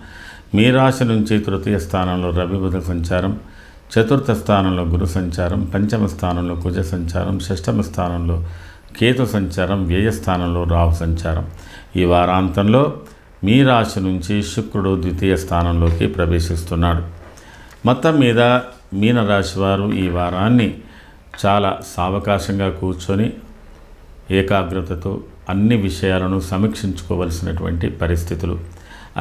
మీ రాశి నుంచి తృతీయ స్థానంలో రవి బుధ సంచారం, చతుర్థ స్థానంలో గురు సంచారం, పంచమ స్థానంలో కుజ సంచారం, షష్టమ స్థానంలో కేతు సంచారం, వ్యయస్థానంలో రాహు సంచారం. ఈ వారాంతంలో మీ రాశి నుంచి శుక్రుడు ద్వితీయ స్థానంలోకి ప్రవేశిస్తున్నాడు. మొత్తం మీద మీనరాశి వారు ఈ వారాన్ని చాలా సావకాశంగా కూర్చొని ఏకాగ్రతతో అన్ని విషయాలను సమీక్షించుకోవలసినటువంటి పరిస్థితులు.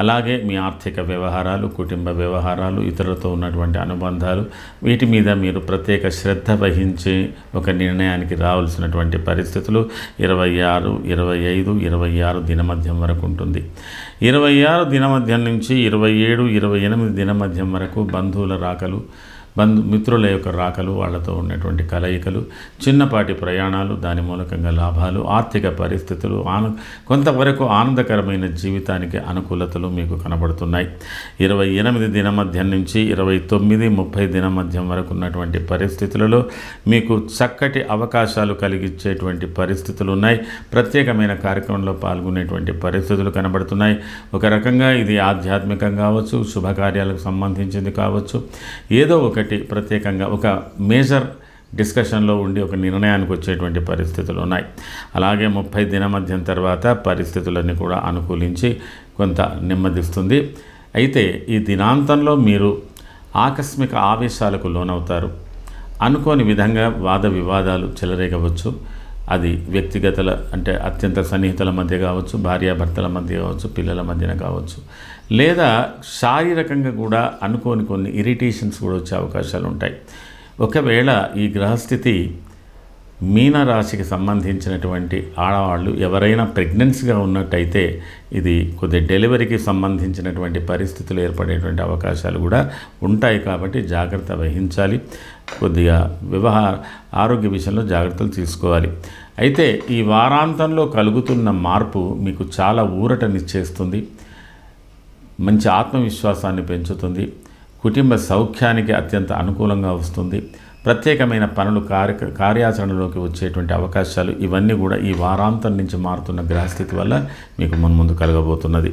అలాగే మీ ఆర్థిక వ్యవహారాలు, కుటుంబ వ్యవహారాలు, ఇతరులతో ఉన్నటువంటి అనుబంధాలు, వీటి మీద మీరు ప్రత్యేక శ్రద్ధ వహించి ఒక నిర్ణయానికి రావాల్సినటువంటి పరిస్థితులు 26, 25, 26 దినమధ్యం వరకు ఉంటుంది. 26 దినమధ్యం నుంచి 27, 28 దినమధ్యం వరకు బంధువుల రాకలు, మిత్రుల యొక్క రాకలు, వాళ్ళతో ఉన్నటువంటి కలయికలు, చిన్నపాటి ప్రయాణాలు, దాని మూలకంగా లాభాలు, ఆర్థిక పరిస్థితులు, కొంతవరకు ఆనందకరమైన జీవితానికి అనుకూలతలు మీకు కనబడుతున్నాయి. 28 దినమధ్యం నుంచి 29, 30 దినమధ్యం వరకు ఉన్నటువంటి పరిస్థితులలో మీకు చక్కటి అవకాశాలు కలిగించేటువంటి పరిస్థితులు ఉన్నాయి. ప్రత్యేకమైన కార్యక్రమంలో పాల్గొనేటువంటి పరిస్థితులు కనబడుతున్నాయి. ఒక రకంగా ఇది ఆధ్యాత్మికంగా కావచ్చు, శుభకార్యాలకు సంబంధించింది కావచ్చు, ఏదో ఒకటి ప్రత్యేకంగా ఒక మేజర్ డిస్కషన్లో ఉండి ఒక నిర్ణయానికి వచ్చేటువంటి పరిస్థితులు ఉన్నాయి. అలాగే 30 దినమధ్యం తర్వాత పరిస్థితులన్నీ కూడా అనుకూలించి కొంత నెమ్మదిస్తుంది. అయితే ఈ దినాంతంలో మీరు ఆకస్మిక ఆవేశాలకు లోనవుతారు. అనుకోని విధంగా వాద వివాదాలు చెలరేగవచ్చు. అది వ్యక్తిగతల అంటే అత్యంత సన్నిహితుల మధ్య కావచ్చు, భార్యాభర్తల మధ్య కావచ్చు, పిల్లల మధ్యన కావచ్చు, లేదా శారీరకంగా కూడా అనుకోని కొన్ని ఇరిటేషన్స్ కూడా వచ్చే అవకాశాలు ఉంటాయి. ఒకవేళ ఈ గ్రహస్థితి మీనరాశికి సంబంధించినటువంటి ఆడవాళ్ళు ఎవరైనా ప్రెగ్నెన్సీగా ఉన్నట్టయితే ఇది కొద్ది డెలివరీకి సంబంధించినటువంటి పరిస్థితులు ఏర్పడేటువంటి అవకాశాలు కూడా ఉంటాయి. కాబట్టి జాగ్రత్త వహించాలి. కొద్దిగా ఆరోగ్య విషయంలో జాగ్రత్తలు తీసుకోవాలి. అయితే ఈ వారాంతంలో కలుగుతున్న మార్పు మీకు చాలా ఊరటనిచ్చేస్తుంది. మంచి ఆత్మవిశ్వాసాన్ని పెంచుతుంది. కుటుంబ సౌఖ్యానికి అత్యంత అనుకూలంగా వస్తుంది. ప్రత్యేకమైన పనులు కార్యాచరణలోకి వచ్చేటువంటి అవకాశాలు ఇవన్నీ కూడా ఈ వారాంతం నుంచి మారుతున్న గ్రహస్థితి వల్ల మీకు మున్ముందు కలగబోతున్నది.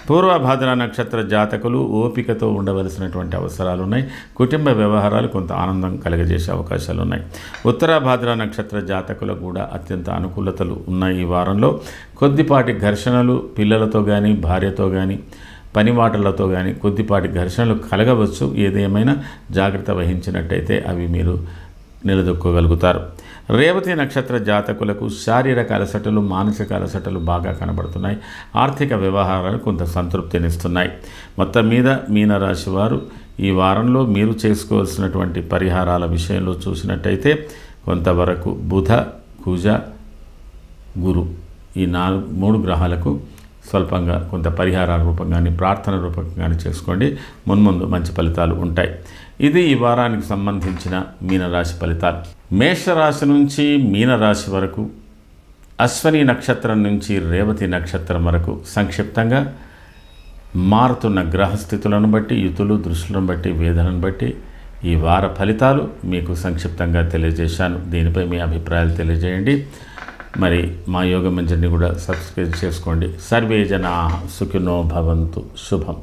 పూర్వభాద్ర నక్షత్ర జాతకులు ఓపికతో ఉండవలసినటువంటి అవసరాలు ఉన్నాయి. కుటుంబ వ్యవహారాలు కొంత ఆనందం కలగజేసే అవకాశాలు ఉన్నాయి. ఉత్తరాభాద్ర నక్షత్ర జాతకులకు కూడా అత్యంత అనుకూలతలు ఉన్నాయి. ఈ వారంలో కొద్దిపాటి ఘర్షణలు పిల్లలతో కానీ, భార్యతో కానీ, పనివాటలతో కానీ కొద్దిపాటి ఘర్షణలు కలగవచ్చు. ఏదేమైనా జాగ్రత్త వహించినట్టయితే అవి మీరు నిలదొక్కగలుగుతారు. రేవతి నక్షత్ర జాతకులకు శారీరక అలసటలు, మానసిక అలసటలు బాగా కనబడుతున్నాయి. ఆర్థిక వ్యవహారాలు కొంత సంతృప్తినిస్తున్నాయి. మొత్తం మీద మీనరాశి వారు ఈ వారంలో మీరు చేసుకోవాల్సినటువంటి పరిహారాల విషయంలో చూసినట్టయితే కొంతవరకు బుధ, కుజ, గురు ఈ 3 గ్రహాలకు స్వల్పంగా కొంత పరిహారాల రూపంగాని, ప్రార్థన రూపంగాని చేసుకోండి. మున్ముందు మంచి ఫలితాలు ఉంటాయి. ఇది ఈ వారానికి సంబంధించిన మీనరాశి ఫలితాలు. మేషరాశి నుంచి మీనరాశి వరకు అశ్వని నక్షత్రం నుంచి రేవతి నక్షత్రం వరకు సంక్షిప్తంగా మారుతున్న గ్రహస్థితులను బట్టి, యుతులు దృష్టిలను బట్టి, వేదనను బట్టి ఈ వార ఫలితాలు మీకు సంక్షిప్తంగా తెలియజేశాను. దీనిపై మీ అభిప్రాయాలు తెలియజేయండి. మరి మా యోగ మంజరిని కూడా సబ్స్క్రైబ్ చేసుకోండి. సర్వే జనాః సుఖినో భవంతు. శుభం.